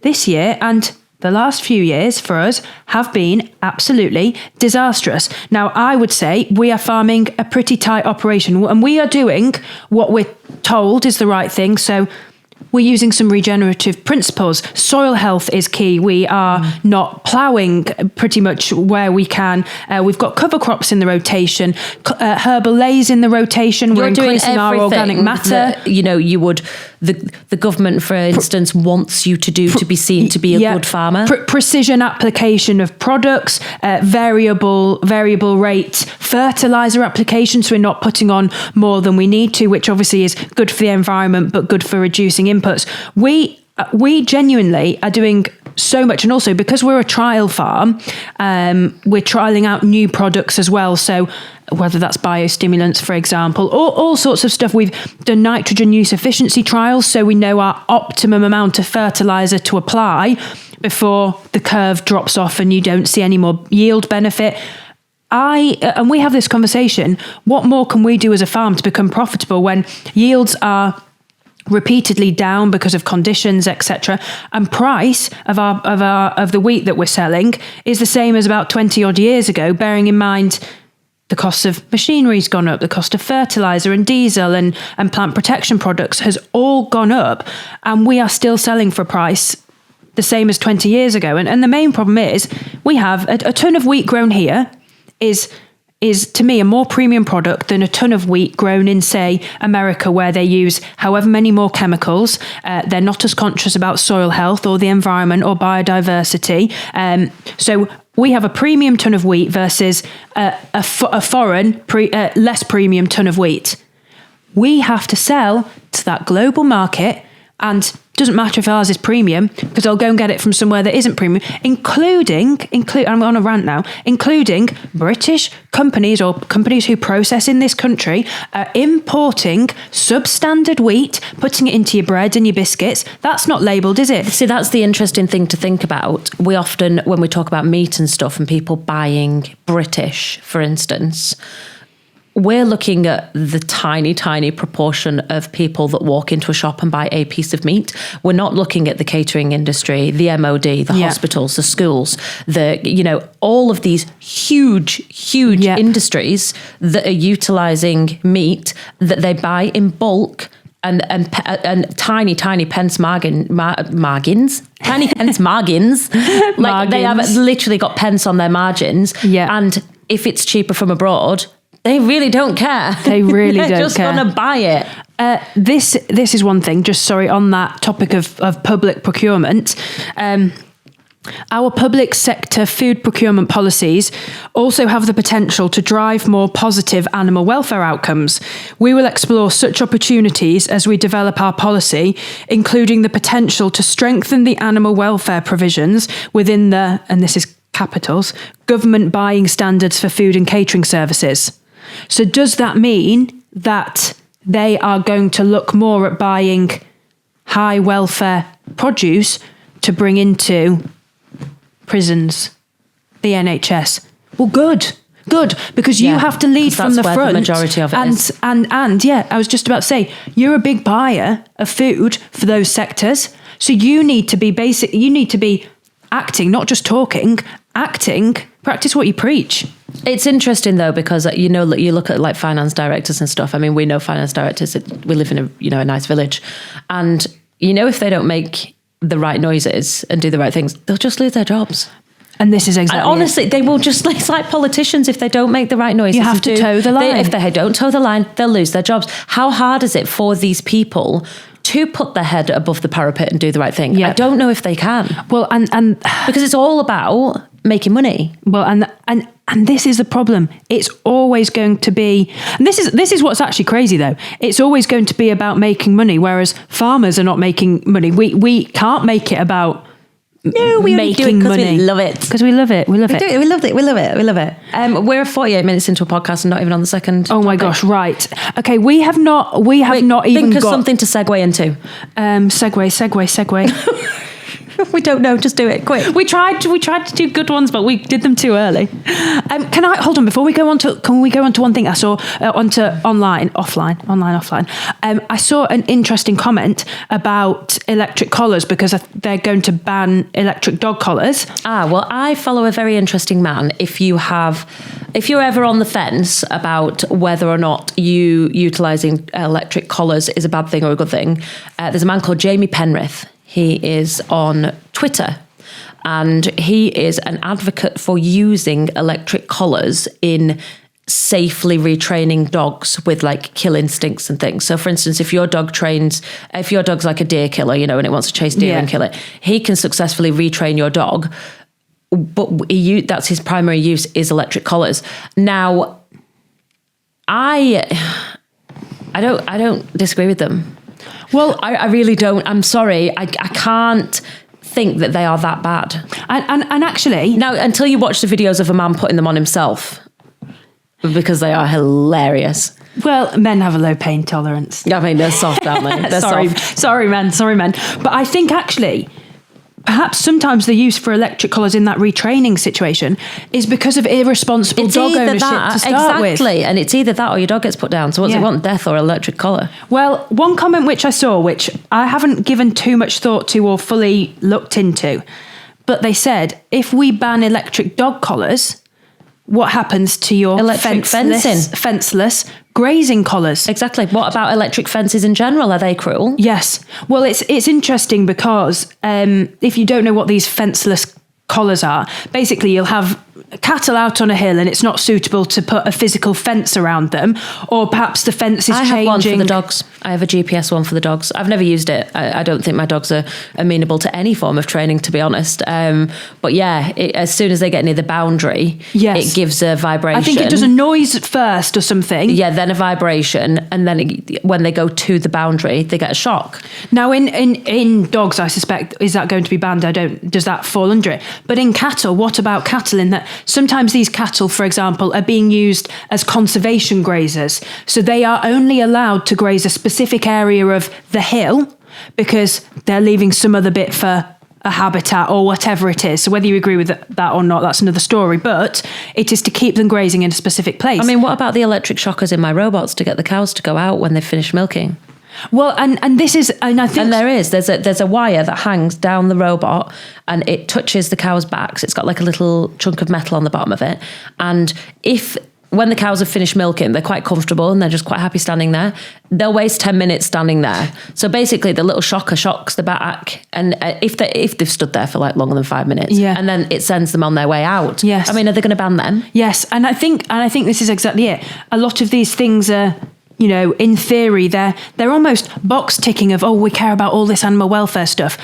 this year and the last few years for us have been absolutely disastrous. Now, I would say we are farming a pretty tight operation and we are doing what we're told is the right thing. So we're using some regenerative principles. Soil health is key. We are not ploughing pretty much where we can. We've got cover crops in the rotation, herbal lays in the rotation. We're increasing our organic matter. That, you would... The government, for instance, wants you to do to be seen to be a good farmer. Precision application of products, variable rate fertilizer application, so we're not putting on more than we need to, which obviously is good for the environment but good for reducing inputs. We genuinely are doing so much, and also because we're a trial farm, we're trialing out new products as well. So whether that's biostimulants, for example, or all sorts of stuff. We've done nitrogen use efficiency trials, so we know our optimum amount of fertilizer to apply before the curve drops off and you don't see any more yield benefit. And we have this conversation, what more can we do as a farm to become profitable when yields are repeatedly down because of conditions, etc., and price of the wheat that we're selling is the same as about 20 odd years ago, bearing in mind the cost of machinery's gone up, the cost of fertilizer and diesel and plant protection products has all gone up, and we are still selling for a price the same as 20 years ago. And the main problem is we have a ton of wheat grown here is to me a more premium product than a ton of wheat grown in, say, America, where they use however many more chemicals. They're not as conscious about soil health or the environment or biodiversity. So we have a premium ton of wheat versus a foreign, less premium ton of wheat. We have to sell to that global market, and doesn't matter if ours is premium, because I'll go and get it from somewhere that isn't premium, including I'm on a rant now, including British companies or companies who process in this country are importing substandard wheat, putting it into your bread and your biscuits. That's not labelled, is it? See, that's the interesting thing to think about. We often, when we talk about meat and stuff and people buying British, for instance, we're looking at the tiny, tiny proportion of people that walk into a shop and buy a piece of meat. We're not looking at the catering industry, the MOD, the hospitals, the schools, all of these huge industries that are utilising meat that they buy in bulk and tiny pence margins. Tiny pence margins. Like they have literally got pence on their margins. Yeah. And if it's cheaper from abroad, they really don't care. They really don't care. They're just going to buy it. This is one thing, just sorry, on that topic of public procurement. Our public sector food procurement policies also have the potential to drive more positive animal welfare outcomes. We will explore such opportunities as we develop our policy, including the potential to strengthen the animal welfare provisions within the, and this is capitals, government buying standards for food and catering services. So does that mean that they are going to look more at buying high welfare produce to bring into prisons, the NHS? Well, good, because you have to lead from the front. The majority of it is. And yeah, I was just about to say, you're a big buyer of food for those sectors, so you need to be acting, not just talking, acting, practice what you preach. It's interesting though, because you look at like finance directors and stuff. I mean, we know finance directors, we live in a nice village, and if they don't make the right noises and do the right things, they'll just lose their jobs. And this is exactly. And honestly, they will just. It's like politicians. If they don't make the right noises, you have to toe the line. If they don't toe the line, they'll lose their jobs. How hard is it for these people to put their head above the parapet and do the right thing? Yep. I don't know if they can. Well, and because it's all about making money. Well, and this is the problem. It's always going to be, and this is what's actually crazy though. It's always going to be about making money, whereas farmers are not making money. We can't make it about making money. We love it. Because we love it. We love it. We're 48 minutes into a podcast and not even on the second. Oh my gosh! Right. Okay. We have not even think of got something to segue into. Segue. We don't know. Just do it quick. We tried to do good ones, but we did them too early. Can I hold on before we go on to? Can we go on to one thing I saw onto online, offline? I saw an interesting comment about electric collars because they're going to ban electric dog collars. Well, I follow a very interesting man. If you're ever on the fence about whether or not you utilising electric collars is a bad thing or a good thing, there's a man called Jamie Penrith. He is on Twitter, and he is an advocate for using electric collars in safely retraining dogs with like kill instincts and things. So for instance, if your dog's like a deer killer, and it wants to chase deer and kill it, he can successfully retrain your dog. But that's his primary use is electric collars. Now, I don't disagree with them. Well, I really don't. I'm sorry. I can't think that they are that bad. And actually... Now, until you watch the videos of a man putting them on himself. because they are hilarious. Well, men have a low pain tolerance. I mean, they're soft, aren't they? They're soft. Sorry, men. But I think actually, perhaps sometimes the use for electric collars in that retraining situation is because of irresponsible dog ownership to start with. Exactly, and it's either that or your dog gets put down. So what's it want, death or electric collar? Well, one comment which I saw, which I haven't given too much thought to or fully looked into, but they said, if we ban electric dog collars, what happens to your fenceless grazing collars? Exactly. What about electric fences in general? Are they cruel? Yes. Well, it's interesting because if you don't know what these fenceless collars are, basically you'll have cattle out on a hill and it's not suitable to put a physical fence around them, or perhaps the fence is changing. I have one for the dogs. I have a GPS one for the dogs. I've never used it. I don't think my dogs are amenable to any form of training, to be honest. But yeah, as soon as they get near the boundary, it gives a vibration. I think it does a noise first or something. Yeah, then a vibration, and then when they go to the boundary, they get a shock. Now, in dogs, I suspect, is that going to be banned? Does that fall under it? But in cattle, what about cattle in that sometimes these cattle, for example, are being used as conservation grazers. So they are only allowed to graze a specific area of the hill because they're leaving some other bit for a habitat or whatever it is. So whether you agree with that or not, that's another story. But it is to keep them grazing in a specific place. I mean, what about the electric shockers in my robots to get the cows to go out when they finish milking? Well, and this is, and I think there's a wire that hangs down the robot and it touches the cow's backs. It's got like a little chunk of metal on the bottom of it. And when the cows have finished milking, they're quite comfortable and they're just quite happy standing there. They'll waste 10 minutes standing there. So basically the little shocker shocks the back. And if they've stood there for like longer than 5 minutes, and then it sends them on their way out. Yes. I mean, are they going to ban them? Yes. And I think this is exactly it. A lot of these things are, you know, in theory, they're almost box ticking of, we care about all this animal welfare stuff.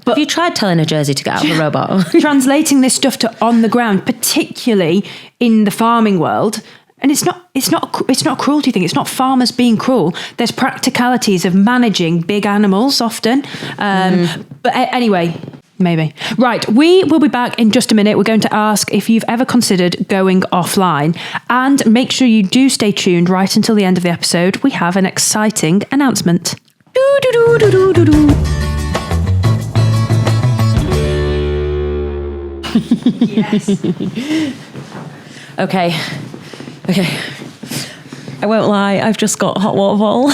But have you tried telling a Jersey to get out of the robot? Translating this stuff to on the ground, particularly in the farming world, and it's not a cruelty thing. It's not farmers being cruel. There's practicalities of managing big animals often. But anyway. Maybe. Right, we will be back in just a minute. We're going to ask if you've ever considered going offline. And make sure you do stay tuned right until the end of the episode. We have an exciting announcement. Yes. Okay. I won't lie, I've just got a hot water bottle.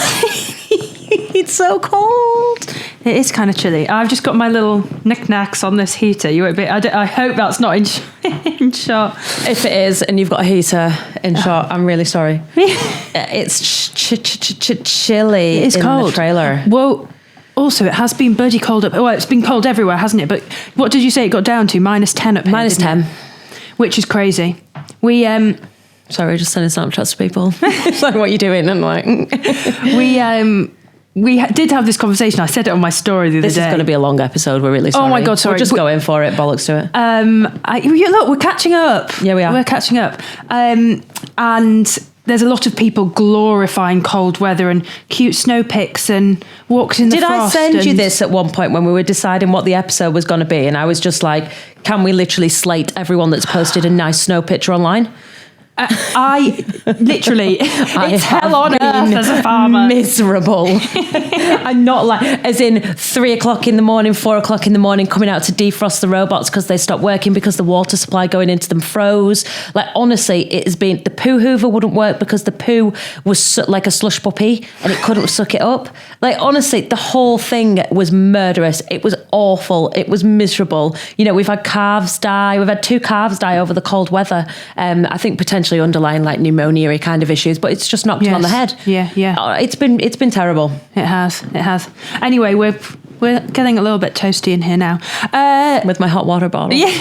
It's so cold. It is kind of chilly. I've just got my little knickknacks on this heater. You won't be. I hope that's not in shot. If it is, and you've got a heater in shot, I'm really sorry. It's chilly. It is cold. The trailer. Well, also it has been bloody cold up. Well, it's been cold everywhere, hasn't it? But what did you say it got down to? -10 up here. -10, which is crazy. We sorry, just sending Snapchats to people. It's like, what are you doing? And like, we did have this conversation. I said it on my story the other day. This is going to be a long episode. We're really sorry. Oh my God, sorry. We're just going for it. Bollocks to it. Look, we're catching up. Yeah, we are. We're catching up. And there's a lot of people glorifying cold weather and cute snow pics and walks in the frost. Did I send you this at one point when we were deciding what the episode was going to be? And I was just like, can we literally slate everyone that's posted a nice snow picture online? I literally, it's hell on earth as a farmer. Miserable. I'm not like, as in 3 o'clock in the morning, 4 o'clock in the morning, coming out to defrost the robots because they stopped working because the water supply going into them froze. Like, honestly, it has been, the poo hoover wouldn't work because the poo was like a slush puppy and it couldn't suck it up. Like, honestly, the whole thing was murderous. It was awful. It was miserable. You know, we've had calves die. We've had 2 calves die over the cold weather. I think potentially underlying like pneumonia kind of issues, but it's just knocked him on the head. Yeah. It's been terrible. It has. Anyway, we're getting a little bit toasty in here now. With my hot water bottle. Yeah.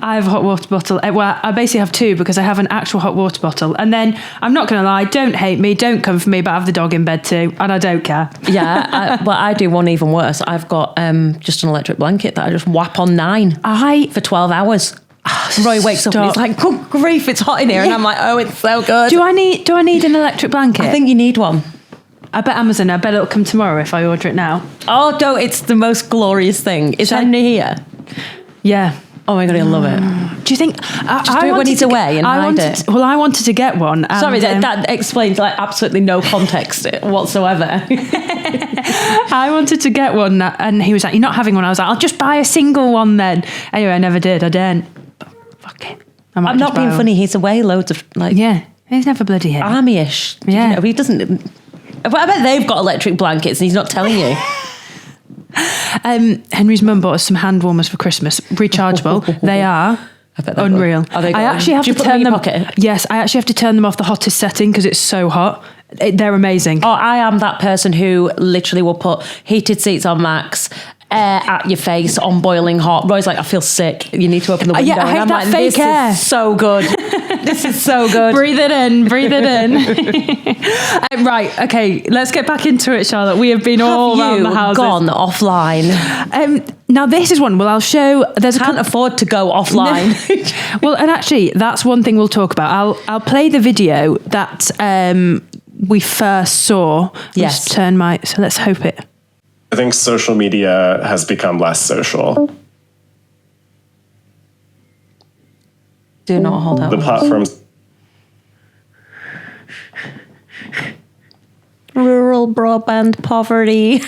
I have a hot water bottle. Well, I basically have 2 because I have an actual hot water bottle. And then, I'm not going to lie, don't hate me, don't come for me, but I have the dog in bed too, and I don't care. Yeah, I do one even worse. I've got just an electric blanket that I just whap on 9 for 12 hours. Roy wakes up and he's like, "Good grief, it's hot in here," and I'm like, "Oh, it's so good." Do I need an electric blanket? I think you need one. I bet Amazon. I bet it'll come tomorrow if I order it now. Oh, don't! It's the most glorious thing. Is Henry here? Yeah. Oh my God, I love it. Do you think... Just do it when he's away and hide it. Well, I wanted to get one. And, Sorry, that explains like absolutely no context whatsoever. I wanted to get one and he was like, you're not having one. I was like, I'll just buy a single one then. Anyway, I never did. I didn't. But fuck it. I'm not being funny. He's away loads of like... Yeah, he's never bloody here. Army-ish. Yeah. You know, he doesn't... I bet they've got electric blankets and he's not telling you. Henry's mum bought us some hand warmers for Christmas, rechargeable. They are unreal. Are they I actually have to turn them. Pocket? Yes, I actually have to turn them off the hottest setting because it's so hot. They're amazing. Oh, I am that person who literally will put heated seats on max, air at your face on boiling hot. Roy's like, I feel sick. You need to open the window. Yeah, I hate and I'm that like, fake this air. Is so good. This is so good. Breathe it in. Breathe it in. Right. Okay. Let's get back into it, Charlotte. We have been all around the houses. Gone offline? Now this is one. Well, I'll show. Can't afford to go offline. Well, and actually, that's one thing we'll talk about. I'll play the video that we first saw. Yes. Just turn my. So let's hope it. I think social media has become less social. Do not hold out. The platforms. Rural broadband poverty.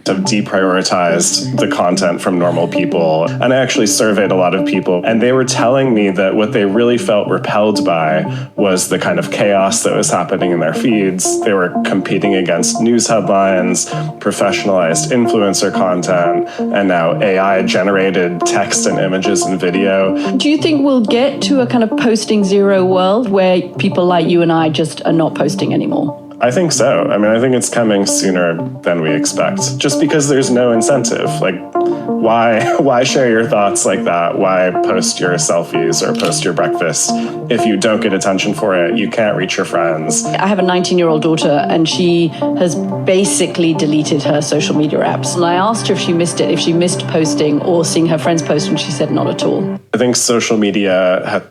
Have deprioritized the content from normal people. And I actually surveyed a lot of people, and they were telling me that what they really felt repelled by was the kind of chaos that was happening in their feeds. They were competing against news headlines, professionalized influencer content, and now AI-generated text and images and video. Do you think we'll get to a kind of posting zero world where people like you and I just are not posting anymore? I think so. I mean, I think it's coming sooner than we expect, just because there's no incentive. Like, why share your thoughts like that? Why post your selfies or post your breakfast? If you don't get attention for it, you can't reach your friends. I have a 19-year-old daughter, and she has basically deleted her social media apps. And I asked her if she missed it, if she missed posting or seeing her friends post, and she said not at all. I think social media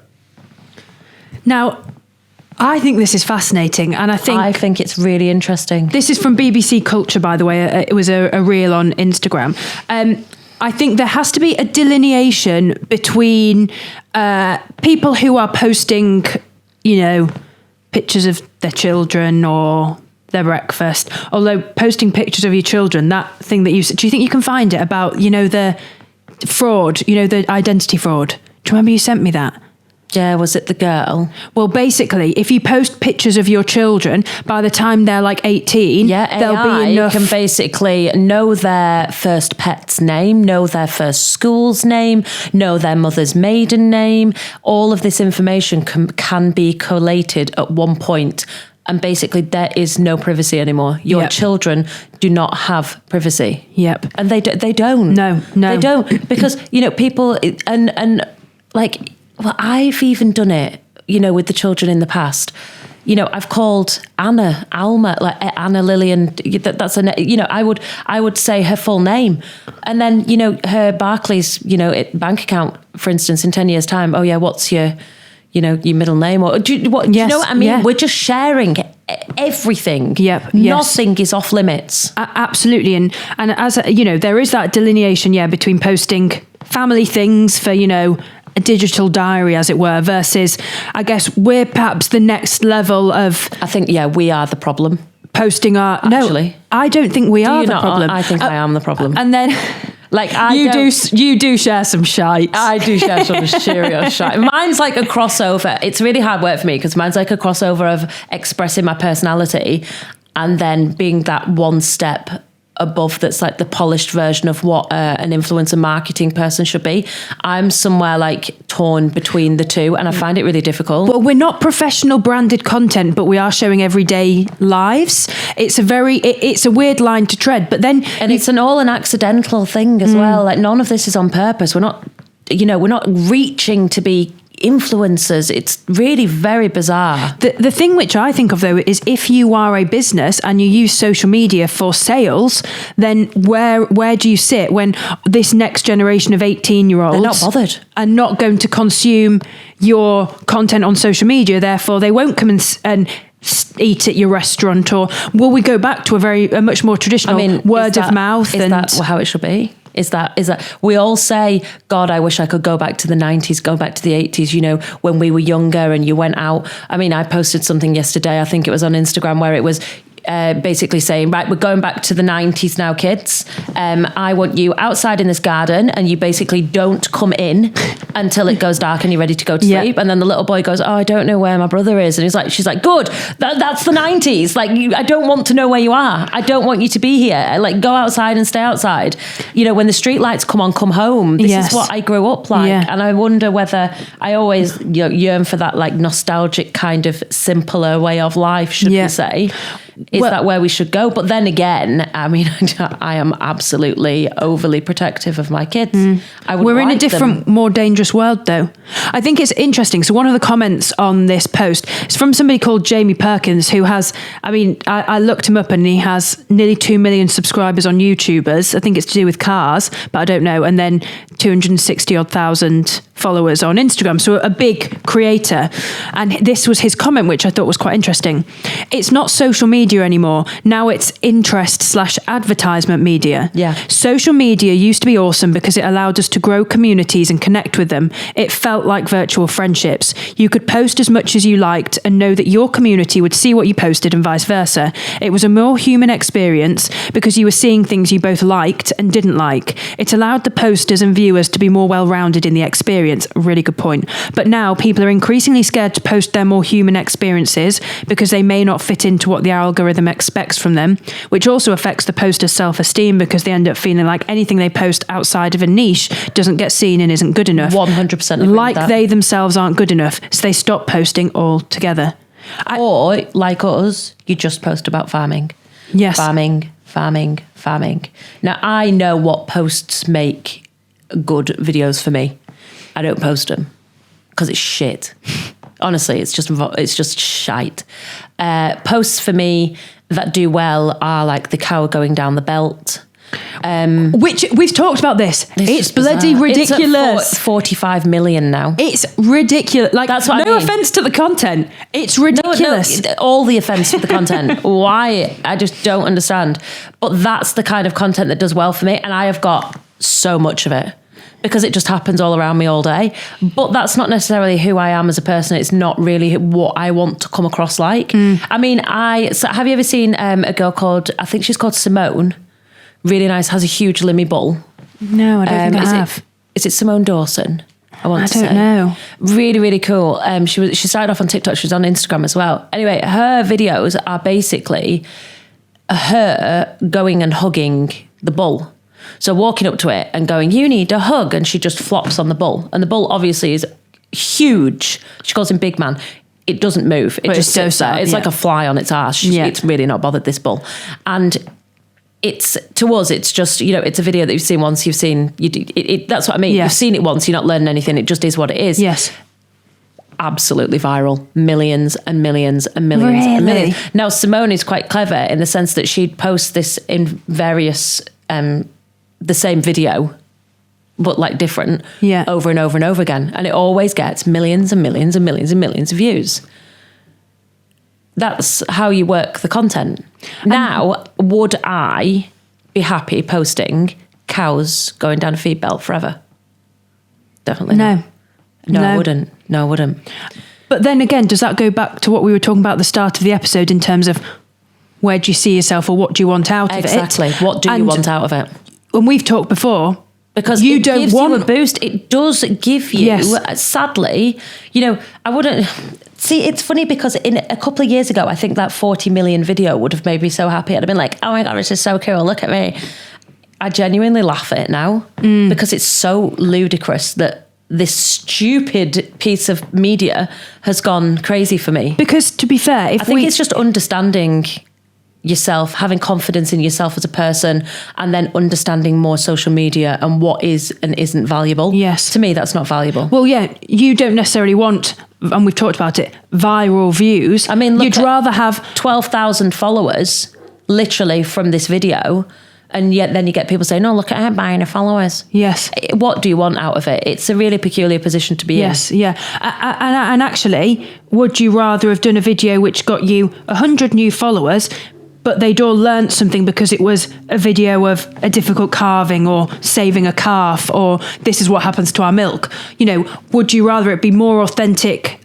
Now, I think this is fascinating, and I think it's really interesting. This is from BBC Culture, by the way. It was a reel on Instagram. I think there has to be a delineation between people who are posting, pictures of their children or their breakfast. Although posting pictures of your children, that thing that do you think you can find it about, the fraud, the identity fraud? Do you remember you sent me that? Yeah, was it the girl? Well, basically, if you post pictures of your children, by the time they're like 18, there'll be enough. Can basically know their first pet's name, know their first school's name, know their mother's maiden name. All of this information can be collated at one point. And basically, there is no privacy anymore. Your children do not have privacy. Yep. And they don't. No. They don't. Because, people, and like... Well, I've even done it, with the children in the past. I've called Anna, Alma, like Anna Lillian. That's I would say her full name, and then her Barclays, bank account, for instance, in 10 years' time. Oh yeah, what's your middle name? Or do you know what I mean? Yeah. We're just sharing everything. Yep. Nothing is off limits. Absolutely, and as there is that delineation, between posting family things for a digital diary, as it were, versus, I guess, we're perhaps the next level of... I think, we are the problem. Posting our... Actually. No, I don't think we are the problem. I think I am the problem. And then... Like, you do share some shite. I do share some serious shite. Mine's like a crossover. It's really hard work for me because mine's like a crossover of expressing my personality and then being that one step above that's like the polished version of what an influencer marketing person should be. I'm somewhere like torn between the two, and I find it really difficult. Well, we're not professional branded content, but we are showing everyday lives. It's a weird line to tread, but then... And it's an accidental thing as well. Like, none of this is on purpose. We're not reaching to be influencers. It's really very bizarre. The thing which I think of, though, is if you are a business and you use social media for sales, then where do you sit when this next generation of 18-year-olds... They're not bothered. ...are not going to consume your content on social media, therefore they won't come and eat at your restaurant? Or will we go back to a much more traditional word of mouth? Is that how it should be? Is that we all say, God, I wish I could go back to the 90s, go back to the 80s, you know, when we were younger and you went out. I mean, I posted something yesterday, I think it was on Instagram, where it was basically saying, right, we're going back to the 90s now, kids. I want you outside in this garden, and you basically don't come in until it goes dark and you're ready to go to sleep. And then the little boy goes, oh, I don't know where my brother is. And she's like, good, that's the 90s. Like, I don't want to know where you are. I don't want you to be here. Like, go outside and stay outside. You know, when the street lights come on, come home. This is what I grew up like. And I wonder whether I always yearn for that, like, nostalgic kind of simpler way of life, should we say. Is that where we should go? But then again, I mean, I am absolutely overly protective of my kids. We're in a different, more dangerous world, though. I think it's interesting. So one of the comments on this post is from somebody called Jamie Perkins, who has, I mean, I looked him up, and he has nearly 2 million subscribers on YouTubers. I think it's to do with cars, but I don't know. And then 260,000 followers on Instagram. So a big creator. And this was his comment, which I thought was quite interesting. It's not social media anymore. Now it's interest/advertisement media. Yeah. Social media used to be awesome because it allowed us to grow communities and connect with them. It felt like virtual friendships. You could post as much as you liked and know that your community would see what you posted, and vice versa. It was a more human experience because you were seeing things you both liked and didn't like. It allowed the posters and viewers to be more well-rounded in the experience. Really good point. But now people are increasingly scared to post their more human experiences because they may not fit into what the algorithm expects from them, which also affects the poster's self-esteem because they end up feeling like anything they post outside of a niche doesn't get seen and isn't good enough. 100% like they themselves aren't good enough, so they stop posting altogether. Or, like us, you just post about farming. Yes. Farming. Now, I know what posts make good videos for me. I don't post them because it's shit. Honestly, it's just shite. Posts for me that do well are like the cow going down the belt. Which we've talked about this. It's bloody ridiculous. It's at 45 million now. It's ridiculous. Like, that's what no offense to the content. It's ridiculous. No, all the offense to the content. Why? I just don't understand. But that's the kind of content that does well for me, and I have got so much of it, because it just happens all around me all day. But that's not necessarily who I am as a person. It's not really what I want to come across like. I mean, have you ever seen a girl called, I think she's called Simone, really nice, has a huge Limmy bull. No, I don't think I have. Is it Simone Dawson? I don't know. Really, really cool. She started off on TikTok. She was on Instagram as well. Anyway, her videos are basically her going and hugging the bull. So walking up to it and going, you need a hug. And she just flops on the bull. And the bull obviously is huge. She calls him Big Man. It doesn't move. It just sits there. It's like a fly on its arse. It's really not bothered, this bull. And it's, to us, it's just, you know, it's a video that you've seen once, that's what I mean. You've seen it once, you're not learning anything. It just is what it is. Yes. Absolutely viral. Millions and millions and millions and millions. Now, Simone is quite clever in the sense that she'd post this in various, the same video, but like different, over and over and over again. And it always gets millions and millions and millions and millions of views. That's how you work the content. Now, would I be happy posting cows going down a feed belt forever? Definitely not. No, I wouldn't. No, I wouldn't. But then again, does that go back to what we were talking about at the start of the episode in terms of where do you see yourself or what do you want out of it? Exactly. What do you want out of it? When we've talked before, because you it don't gives want you a boost. It does give you, sadly, you know, I wouldn't... See, it's funny because in a couple of years ago, I think that 40 million video would have made me so happy. I'd have been like, oh my God, this is so cool. Look at me. I genuinely laugh at it now because it's so ludicrous that this stupid piece of media has gone crazy for me. Because to be fair, I think it's just understanding yourself, having confidence in yourself as a person, and then understanding more social media and what is and isn't valuable. Yes. To me, that's not valuable. Well, yeah, you don't necessarily want, and we've talked about it, viral views. I mean, you'd rather have 12,000 followers literally from this video, and yet then you get people saying, oh, look at her buying her followers. Yes. What do you want out of it? It's a really peculiar position to be in. Yes, yeah. And actually, would you rather have done a video which got you 100 new followers, but they'd all learnt something because it was a video of a difficult calving or saving a calf or this is what happens to our milk. You know, would you rather it be a more authentic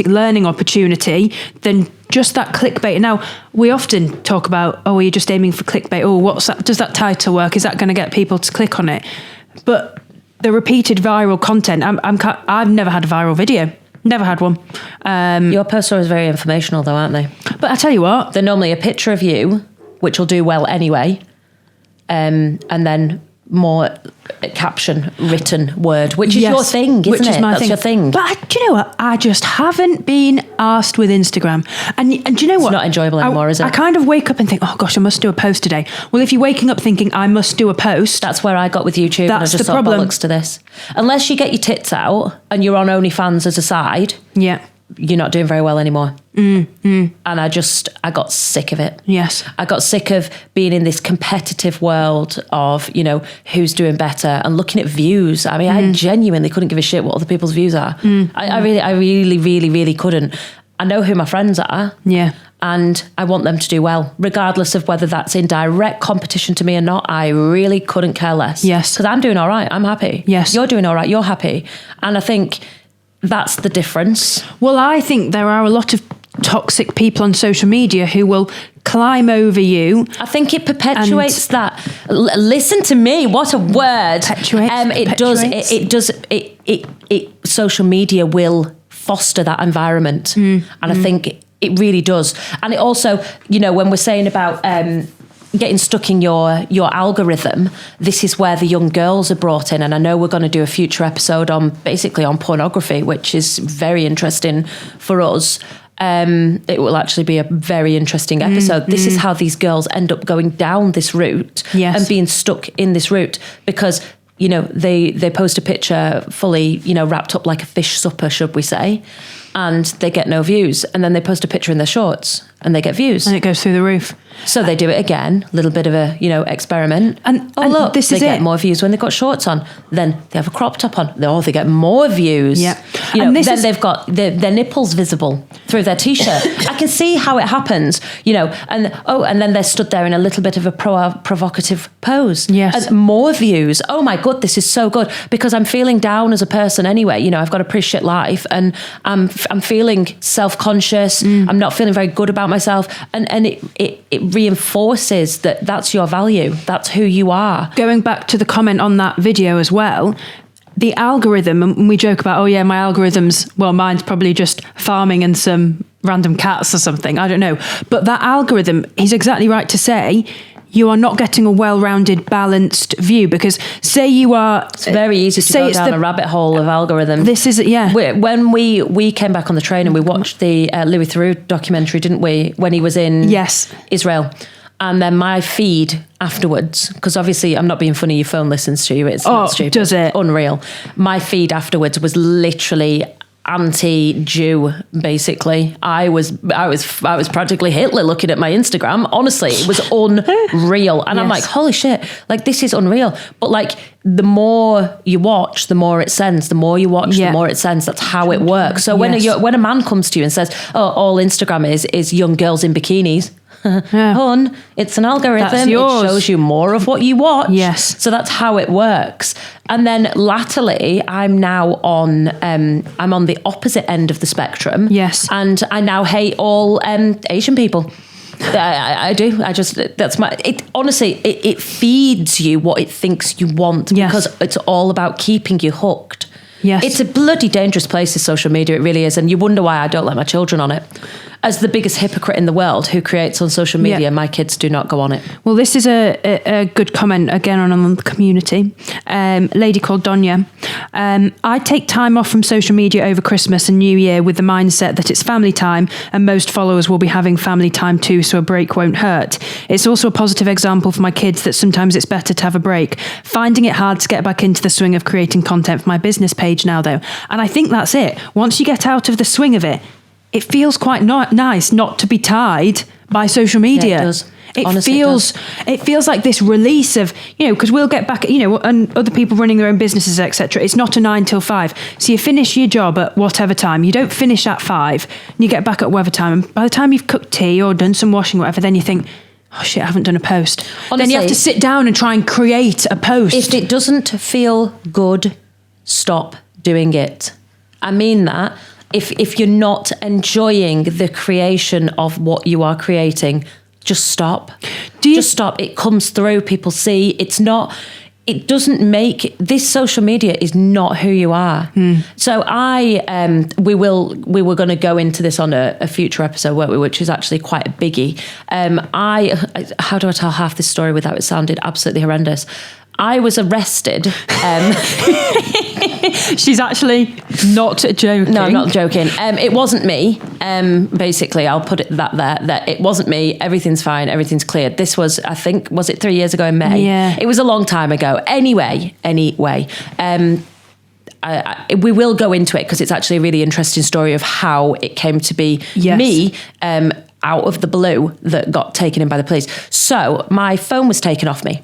learning opportunity than just that clickbait? Now, we often talk about, oh, are you just aiming for clickbait? Oh, what's that? Does that title work? Is that going to get people to click on it? But the repeated viral content, I've never had a viral video. Never had one. Your posts are always very informational though, aren't they? But I tell you what. They're normally a picture of you, which will do well anyway, and then more caption, written word, which is your thing, isn't which it? Is my That's thing. your thing. But do you know what? I just haven't been asked with Instagram. And do you know what? It's not enjoyable anymore, is it? I kind of wake up and think, oh gosh, I must do a post today. Well, if you're waking up thinking I must do a post. That's where I got with YouTube. That's and I just the thought, problem. bollocks to this. Unless you get your tits out and you're on OnlyFans as a side. Yeah. You're not doing very well anymore. And I got sick of it. Yes. I got sick of being in this competitive world of, you know, who's doing better and looking at views. I mean, I genuinely couldn't give a shit what other people's views are. I really couldn't. I know who my friends are. Yeah. And I want them to do well, regardless of whether that's in direct competition to me or not. I really couldn't care less. Yes. Because I'm doing all right. I'm happy. Yes. You're doing all right. You're happy. And I think that's the difference. Well, I think there are a lot of toxic people on social media who will climb over you. I think it perpetuates that. Listen to me. What a word. Social media will foster that environment. And I think it really does. And it also, you know, when we're saying about getting stuck in your algorithm, this is where the young girls are brought in. And I know we're going to do a future episode on pornography, which is very interesting for us. It will actually be a very interesting episode. This is how these girls end up going down this route and being stuck in this route because, you know, they post a picture fully, you know, wrapped up like a fish supper, should we say, and they get no views. And then they post a picture in their shorts and they get views. And it goes through the roof. So they do it again, a little bit of a, you know, experiment. And look, this they is get it. more views when they've got shorts on. Then they have a crop top on. They get more views. Yeah. You know, And then they've got their nipples visible through their t-shirt. I can see how it happens, you know, and then they're stood there in a little bit of a provocative pose. Yes. And more views. Oh my God, this is so good because I'm feeling down as a person anyway. You know, I've got a pretty shit life and I'm feeling self-conscious. I'm not feeling very good about myself. And it reinforces that's your value. That's who you are. Going back to the comment on that video as well, the algorithm, and we joke about, oh yeah, my algorithm's, well, mine's probably just farming and some random cats or something. I don't know. But that algorithm, he's exactly right to say, you are not getting a well-rounded, balanced view because say you are... It's very easy to go down a rabbit hole of algorithm. This is, yeah. When we came back on the train and we watched the Louis Theroux documentary, didn't we? When he was in Israel. And then my feed afterwards, because obviously I'm not being funny, your phone listens to you. It's not stupid. Does it? Unreal. My feed afterwards was literally anti-Jew, basically. I was practically Hitler looking at my Instagram. Honestly, it was unreal. And I'm like, holy shit, like this is unreal. But like the more you watch, the more it sends. The more you watch, the more it sends. That's how it works. So when a man comes to you and says, oh, all Instagram is young girls in bikinis, Hun, it's an algorithm. It shows you more of what you watch. Yes. So that's how it works. And then latterly, I'm now on I'm on the opposite end of the spectrum. Yes. And I now hate all Asian people. I do. That's my, honestly, it feeds you what it thinks you want because it's all about keeping you hooked. Yes. It's a bloody dangerous place, is social media. It really is. And you wonder why I don't let my children on it. As the biggest hypocrite in the world who creates on social media, my kids do not go on it. Well, this is a good comment again on the community. Lady called Donya. I take time off from social media over Christmas and New Year with the mindset that it's family time and most followers will be having family time too, so a break won't hurt. It's also a positive example for my kids that sometimes it's better to have a break. Finding it hard to get back into the swing of creating content for my business page now, though. And I think that's it. Once you get out of the swing of it, it feels quite nice not to be tied by social media. Yeah, it does. It feels like this release of, you know, because we'll get back, you know, and other people running their own businesses, etc. It's not a 9 till 5. So you finish your job at whatever time. You don't finish at 5 and you get back at whatever time. And by the time you've cooked tea or done some washing or whatever, then you think, oh shit, I haven't done a post. Honestly, then you have to sit down and try and create a post. If it doesn't feel good, stop doing it. I mean that. If you're not enjoying the creation of what you are creating, just stop. Just stop. It comes through. People see. It doesn't make, this social media is not who you are. So we were going to go into this on a future episode, weren't we, which is actually quite a biggie. How do I tell half this story without it sounded absolutely horrendous? I was arrested. She's actually not joking. No, I'm not joking. It wasn't me. Basically, I'll put it that it wasn't me. Everything's fine. Everything's clear. This was, I think, was it 3 years ago in May? Yeah. It was a long time ago. Anyway. We will go into it because it's actually a really interesting story of how it came to be me out of the blue that got taken in by the police. So my phone was taken off me.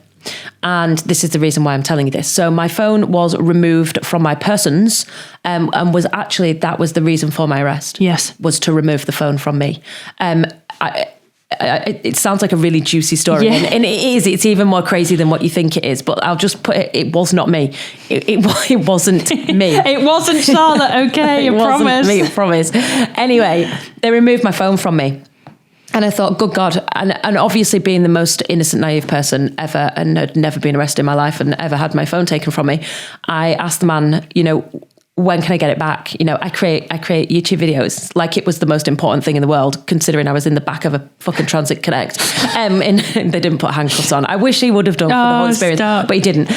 And this is the reason why I'm telling you this. So my phone was removed from my persons, and was actually, that was the reason for my arrest. Yes. Was to remove the phone from me. It sounds like a really juicy story, and it is. It's even more crazy than what you think it is. But I'll just put it. It was not me. It wasn't me. It wasn't Charlotte. Okay, I promise. Me, I promise. Anyway, they removed my phone from me. And I thought, good God, and obviously being the most innocent, naive person ever, and had never been arrested in my life and ever had my phone taken from me, I asked the man, when can I get it back? I create YouTube videos like it was the most important thing in the world, considering I was in the back of a fucking Transit Connect. And they didn't put handcuffs on. I wish he would have done for the whole experience, but he didn't.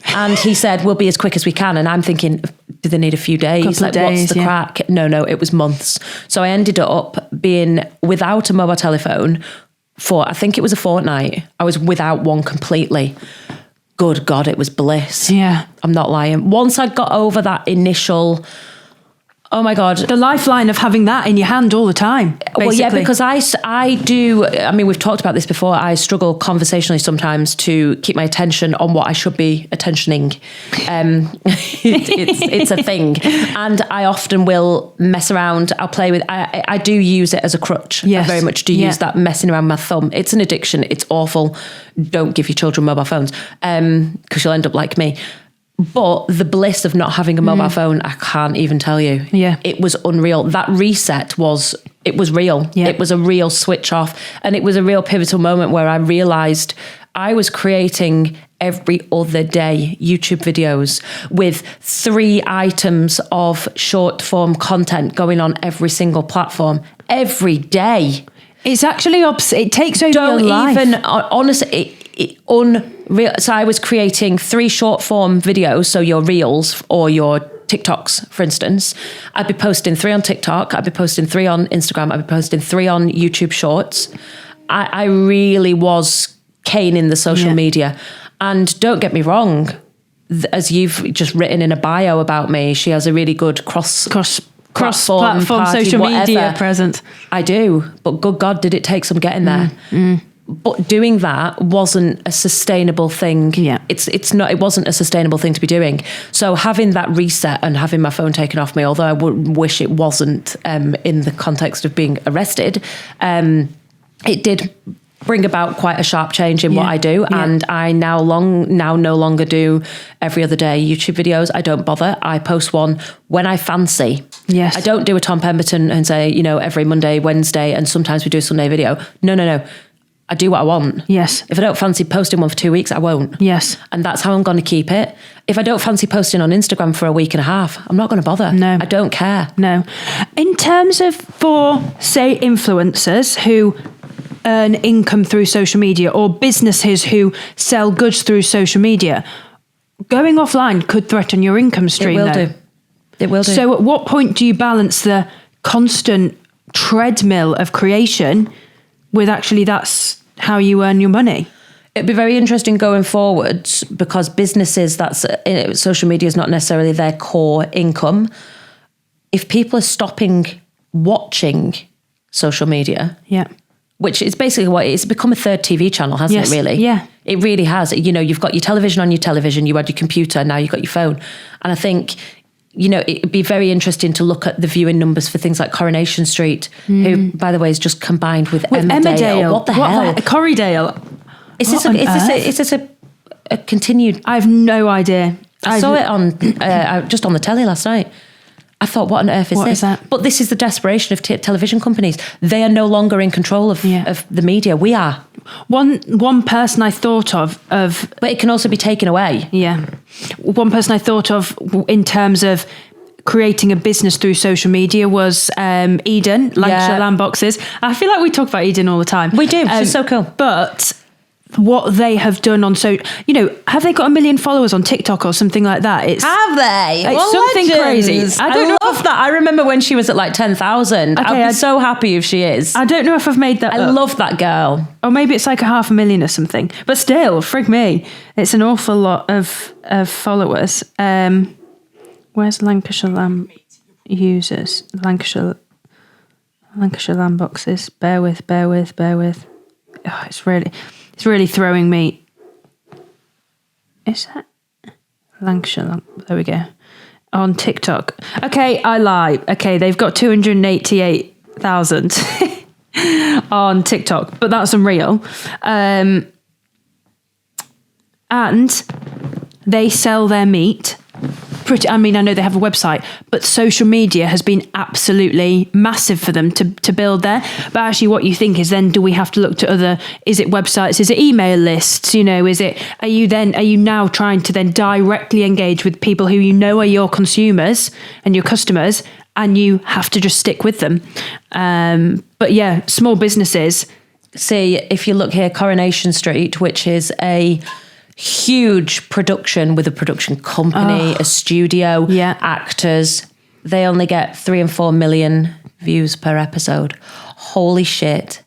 And he said, we'll be as quick as we can. And I'm thinking, do they need a few days? What's the crack? No, it was months. So I ended up being without a mobile telephone for, I think it was a fortnight. I was without one completely. Good God, it was bliss. Yeah. I'm not lying. Once I got over that initial, oh my God. The lifeline of having that in your hand all the time, basically. Well, yeah, because I do, I mean, we've talked about this before. I struggle conversationally sometimes to keep my attention on what I should be attentioning. It's a thing. And I often will mess around. I'll play with, I do use it as a crutch. Yes. I very much do use that messing around my thumb. It's an addiction. It's awful. Don't give your children mobile phones because you'll end up like me. But the bliss of not having a mobile phone, I can't even tell you. Yeah. It was unreal. That reset was real. Yeah. It was a real switch off. And it was a real pivotal moment where I realized I was creating every other day YouTube videos with 3 items of short form content going on every single platform every day. It's actually it takes over your life. Don't even, honestly, unreal. So I was creating 3 short form videos, so your reels or your TikToks, for instance. I'd be posting 3 on TikTok, I'd be posting 3 on Instagram, I'd be posting 3 on YouTube Shorts. I really was caning the social media. And don't get me wrong, as you've just written in a bio about me, she has a really good cross-platform social media presence. I do, but good God, did it take some getting there. But doing that wasn't a sustainable thing. Yeah. It wasn't a sustainable thing to be doing. So having that reset and having my phone taken off me, although I would wish it wasn't in the context of being arrested, it did bring about quite a sharp change in what I do. Yeah. And I now no longer do every other day YouTube videos. I don't bother. I post one when I fancy. Yes. I don't do a Tom Pemberton and say, every Monday, Wednesday, and sometimes we do a Sunday video. No. I do what I want. Yes. If I don't fancy posting one for 2 weeks, I won't. Yes. And that's how I'm going to keep it. If I don't fancy posting on Instagram for a week and a half, I'm not going to bother. No. I don't care. No. In terms of, for, say, influencers who earn income through social media or businesses who sell goods through social media, going offline could threaten your income stream. It will do. So at what point do you balance the constant treadmill of creation with actually that's how you earn your money? It'd be very interesting going forward because businesses, social media is not necessarily their core income. If people are stopping watching social media, which is basically what it's become, a third TV channel, hasn't it, really? Yeah. It really has. You've got your television on your television, you had your computer, now you've got your phone. And I think it'd be very interesting to look at the viewing numbers for things like Coronation Street, who, by the way, is just combined with Emmerdale. What the hell? Corriedale. Is this a continued? I have no idea. I saw it on just on the telly last night. I thought, what on earth is What this? is that? But this is the desperation of television companies. They are no longer in control of the media. We are. One person I thought of, but it can also be taken away. Yeah. One person I thought of in terms of creating a business through social media was Eden, Lancashire Lamb Boxes. I feel like we talk about Eden all the time. We do. She's so cool. But what they have done on have they got 1 million followers on TikTok or something like that? Have they? It's something crazy. I love that. I remember when she was at like 10,000. I'd be so happy if she is. I don't know if I've made that I love that girl. Or maybe it's like 500,000 or something. But still, frig me. It's an awful lot of followers. Where's Lancashire Lamb users? Lancashire Lamb Boxes. Bear with. Oh, it's really throwing me. Is that Lancashire? There we go. On TikTok. Okay, I lie. Okay, they've got 288,000 on TikTok, but that's unreal. And they sell their meat. I know they have a website, but social media has been absolutely massive for them to build there. But actually what you think is then, do we have to look to is it websites? Is it email lists? Are you now trying to then directly engage with people who are your consumers and your customers, and you have to just stick with them? But yeah, small businesses. See, if you look here, Coronation Street, which is a huge production with a production company, a studio, actors. They only get 3 and 4 million views per episode. Holy shit.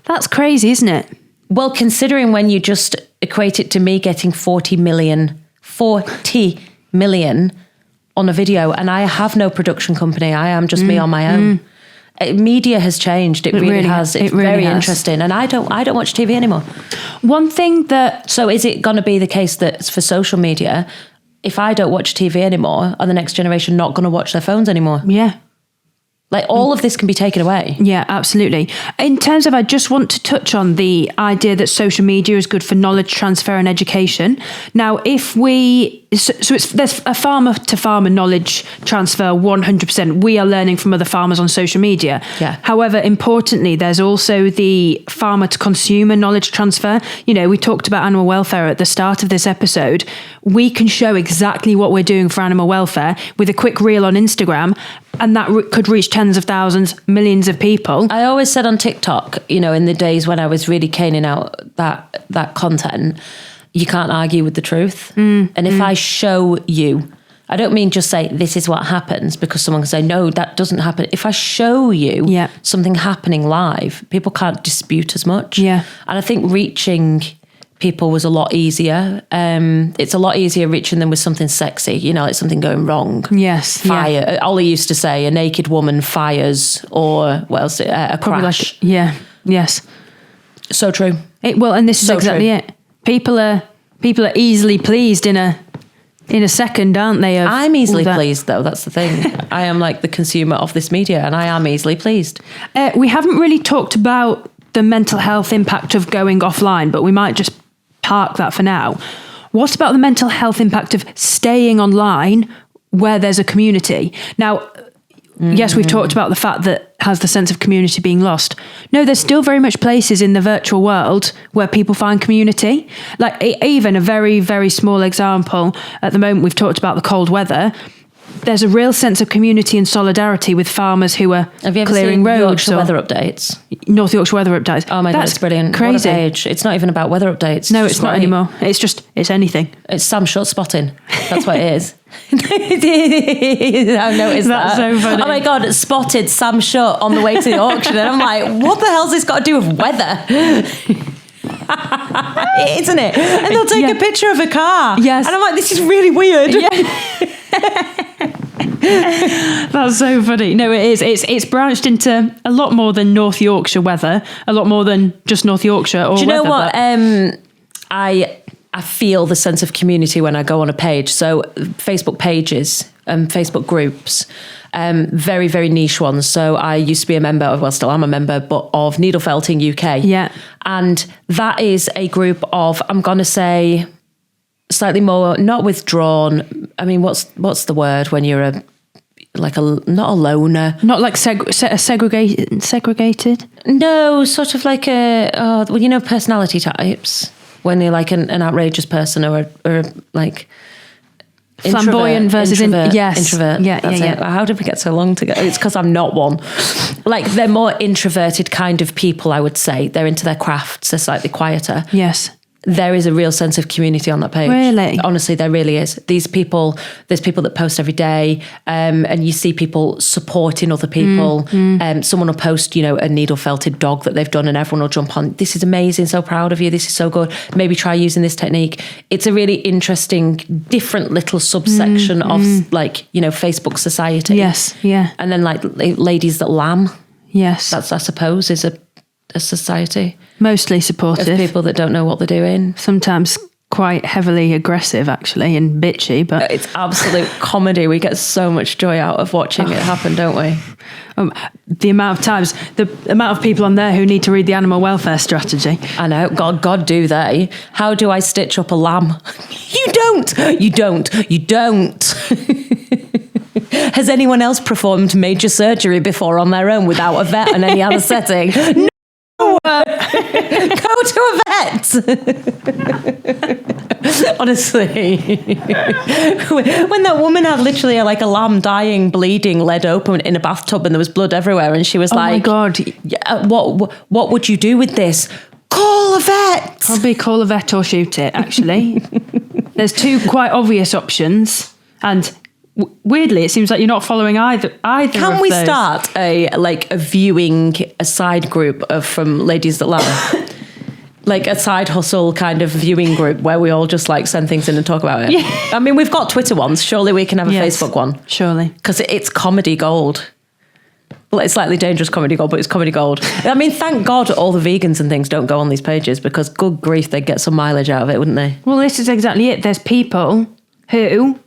That's crazy, isn't it? Well, considering when you just equate it to me getting 40 million on a video, and I have no production company. I am just me on my own. Media has changed. It really has. It's very interesting. And I don't watch TV anymore. One thing so is it going to be the case that for social media, if I don't watch TV anymore, are the next generation not going to watch their phones anymore? Yeah. Like all of this can be taken away. Yeah, absolutely. In terms of, I just want to touch on the idea that social media is good for knowledge transfer and education. Now, there's a farmer to farmer knowledge transfer, 100%. We are learning from other farmers on social media. Yeah. However, importantly, there's also the farmer to consumer knowledge transfer. We talked about animal welfare at the start of this episode. We can show exactly what we're doing for animal welfare with a quick reel on Instagram, and that could reach tens of thousands, millions of people. I always said on TikTok, in the days when I was really caning out that content, you can't argue with the truth. And if I show you, I don't mean just say, this is what happens, because someone can say, no, that doesn't happen. If I show you something happening live, people can't dispute as much. Yeah. And I think reaching people was a lot easier. It's a lot easier reaching them with something sexy, like something going wrong. Yes. Fire. Yeah. Ollie used to say a naked woman fires, or what else? A crash. Yes. So true. And this is so exactly true. It. People are easily pleased in a second, aren't they? I'm easily pleased, though. That's the thing. I am like the consumer of this media, and I am easily pleased. We haven't really talked about the mental health impact of going offline, but we might just park that for now. What about the mental health impact of staying online where there's a community? Now, yes, we've talked about the fact that has the sense of community being lost. No, there's still very much places in the virtual world where people find community. Like even a very, very small example, at the moment we've talked about the cold weather. There's a real sense of community and solidarity with farmers who are clearing roads. Yorkshire weather updates? North Yorkshire weather updates. Oh my God, it's brilliant. Crazy. What a page. It's not even about weather updates. No, it's not anymore. It's anything. It's Sam Short spotting. That's what it is. I've noticed That's so funny. Oh my God, it spotted Sam Short on the way to the auction. And I'm like, what the hell's this got to do with weather? Isn't it? And they'll take a picture of a car. Yes. And I'm like, this is really weird. Yeah. That's so funny. No, it is. It's branched into a lot more than North Yorkshire weather, a lot more than just North Yorkshire or do you know weather, what? I feel the sense of community when I go on a page. So Facebook pages Facebook groups, very, very niche ones. So I used to be a member of, well, still am a member, but of Needle Felting UK. Yeah. And that is a group of, I'm going to say, slightly more, not withdrawn. I mean, what's the word when you're not a loner? Not like segregated? No, sort of like personality types. When you're like an outrageous person or like flamboyant versus introvert. introvert. Yeah. How did we get so long to go? It's because I'm not one. Like they're more introverted kind of people, I would say. They're into their crafts. They're slightly quieter. Yes. There is a real sense of community on that page. Really? Honestly, there really is. There's people that post every day, and you see people supporting other people. Someone will post, a needle felted dog that they've done, and everyone will jump on. This is amazing. So proud of you. This is so good. Maybe try using this technique. It's a really interesting, different little subsection of Facebook society. Yes. Yeah. And then like ladies that lamb. Yes. That's, I suppose, is a society. Mostly supportive. Of people that don't know what they're doing. Sometimes quite heavily aggressive, actually, and bitchy, but... It's absolute comedy. We get so much joy out of watching it happen, don't we? The amount of people on there who need to read the animal welfare strategy. I know. God do they. How do I stitch up a lamb? You don't. Has anyone else performed major surgery before on their own without a vet and any other setting? No. Go to a vet. Honestly, when that woman had literally like a lamb dying, bleeding, lead open in a bathtub, and there was blood everywhere, and she was like, "Oh my God, what would you do with this? Call a vet." Probably call a vet or shoot it. Actually, there's two quite obvious options, and weirdly, it seems like you're not following either. Can we start a side group from ladies that lamb? Like a side hustle kind of viewing group where we all just like send things in and talk about it. Yeah. I mean, we've got Twitter ones. Surely we can have a Facebook one. Surely. Because it's comedy gold. Well, it's slightly dangerous comedy gold, but it's comedy gold. I mean, thank God all the vegans and things don't go on these pages, because good grief, they'd get some mileage out of it, wouldn't they? Well, this is exactly it. There's people who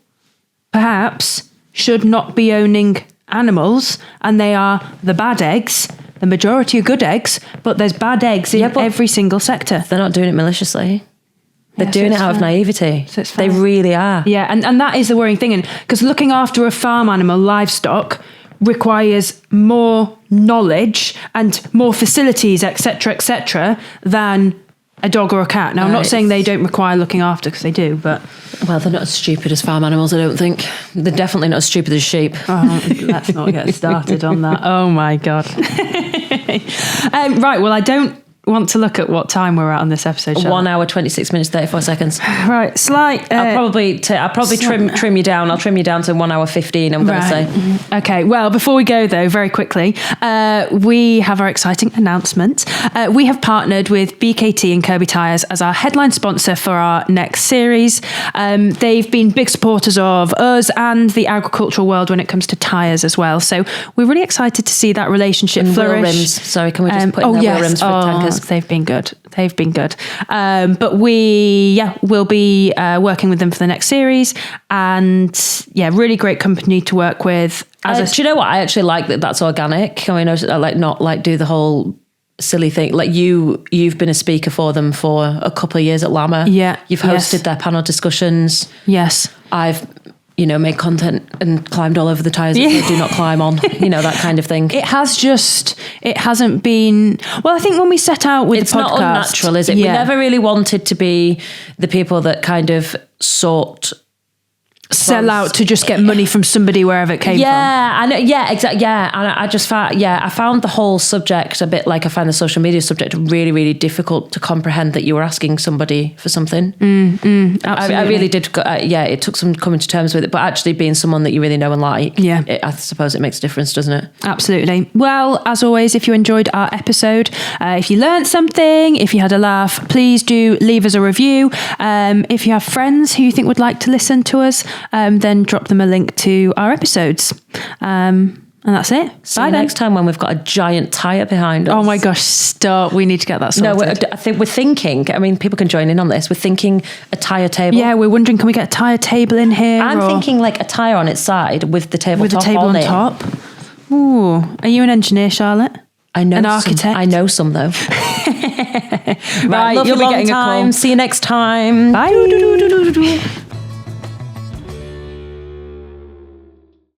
perhaps should not be owning animals, and they are the bad eggs. The majority are good eggs, but there's bad eggs in every single sector. They're not doing it maliciously. They're doing it out of naivety. So they really are. Yeah, and that is the worrying thing. And because looking after a farm animal, livestock, requires more knowledge and more facilities, etc., than a dog or a cat. Now, I'm not saying they don't require looking after, because they do, but... Well, they're not as stupid as farm animals, I don't think. They're definitely not as stupid as sheep. Oh, let's not get started on that. Oh, my God. Right, well, I don't want to look at what time we're at on this episode. 1 hour, 26 minutes, 34 seconds. Right, slight... I'll probably trim you down. I'll trim you down to 1 hour 15, I'm going to say. Okay, well, before we go, though, very quickly, we have our exciting announcement. We have partnered with BKT and Kirby Tyres as our headline sponsor for our next series. They've been big supporters of us and the agricultural world when it comes to tyres as well. So we're really excited to see that relationship flourish. Wheel rims. Sorry, can we just put in wheel rims for tankers? They've been good. But we will be working with them for the next series, and really great company to work with. Do you know what? I actually like that that's organic. I mean, I like not like do the whole silly thing. Like you've been a speaker for them for a couple of years at LAMA. Yeah. You've hosted their panel discussions. Yes. I've made content and climbed all over the tyres that they do not climb on, that kind of thing. It hasn't been, well, I think when we set out with the podcast. It's not unnatural, is it? Yeah. We never really wanted to be the people that kind of sell out to just get money from somebody wherever it came from. Exactly. Yeah, and I just found, I found the whole subject a bit like I find the social media subject really, really difficult to comprehend, that you were asking somebody for something. Absolutely. I really did. It took some coming to terms with it, but actually being someone that you really know and like, I suppose it makes a difference, doesn't it? Absolutely. Well, as always, if you enjoyed our episode, if you learned something, if you had a laugh, please do leave us a review. If you have friends who you think would like to listen to us, then drop them a link to our episodes. And And that's it. See you next time when we've got a giant tyre behind us. Oh my gosh, stop. We need to get that sorted. No, I think we're thinking, I mean, people can join in on this. We're thinking a tyre table. Yeah, we're wondering, can we get a tyre table in here? I'm thinking like a tyre on its side with the table with the table on top. Ooh, are you an engineer, Charlotte? I know an architect. I know some though. Right, love you'll you be getting time. a call. See you next time. Bye.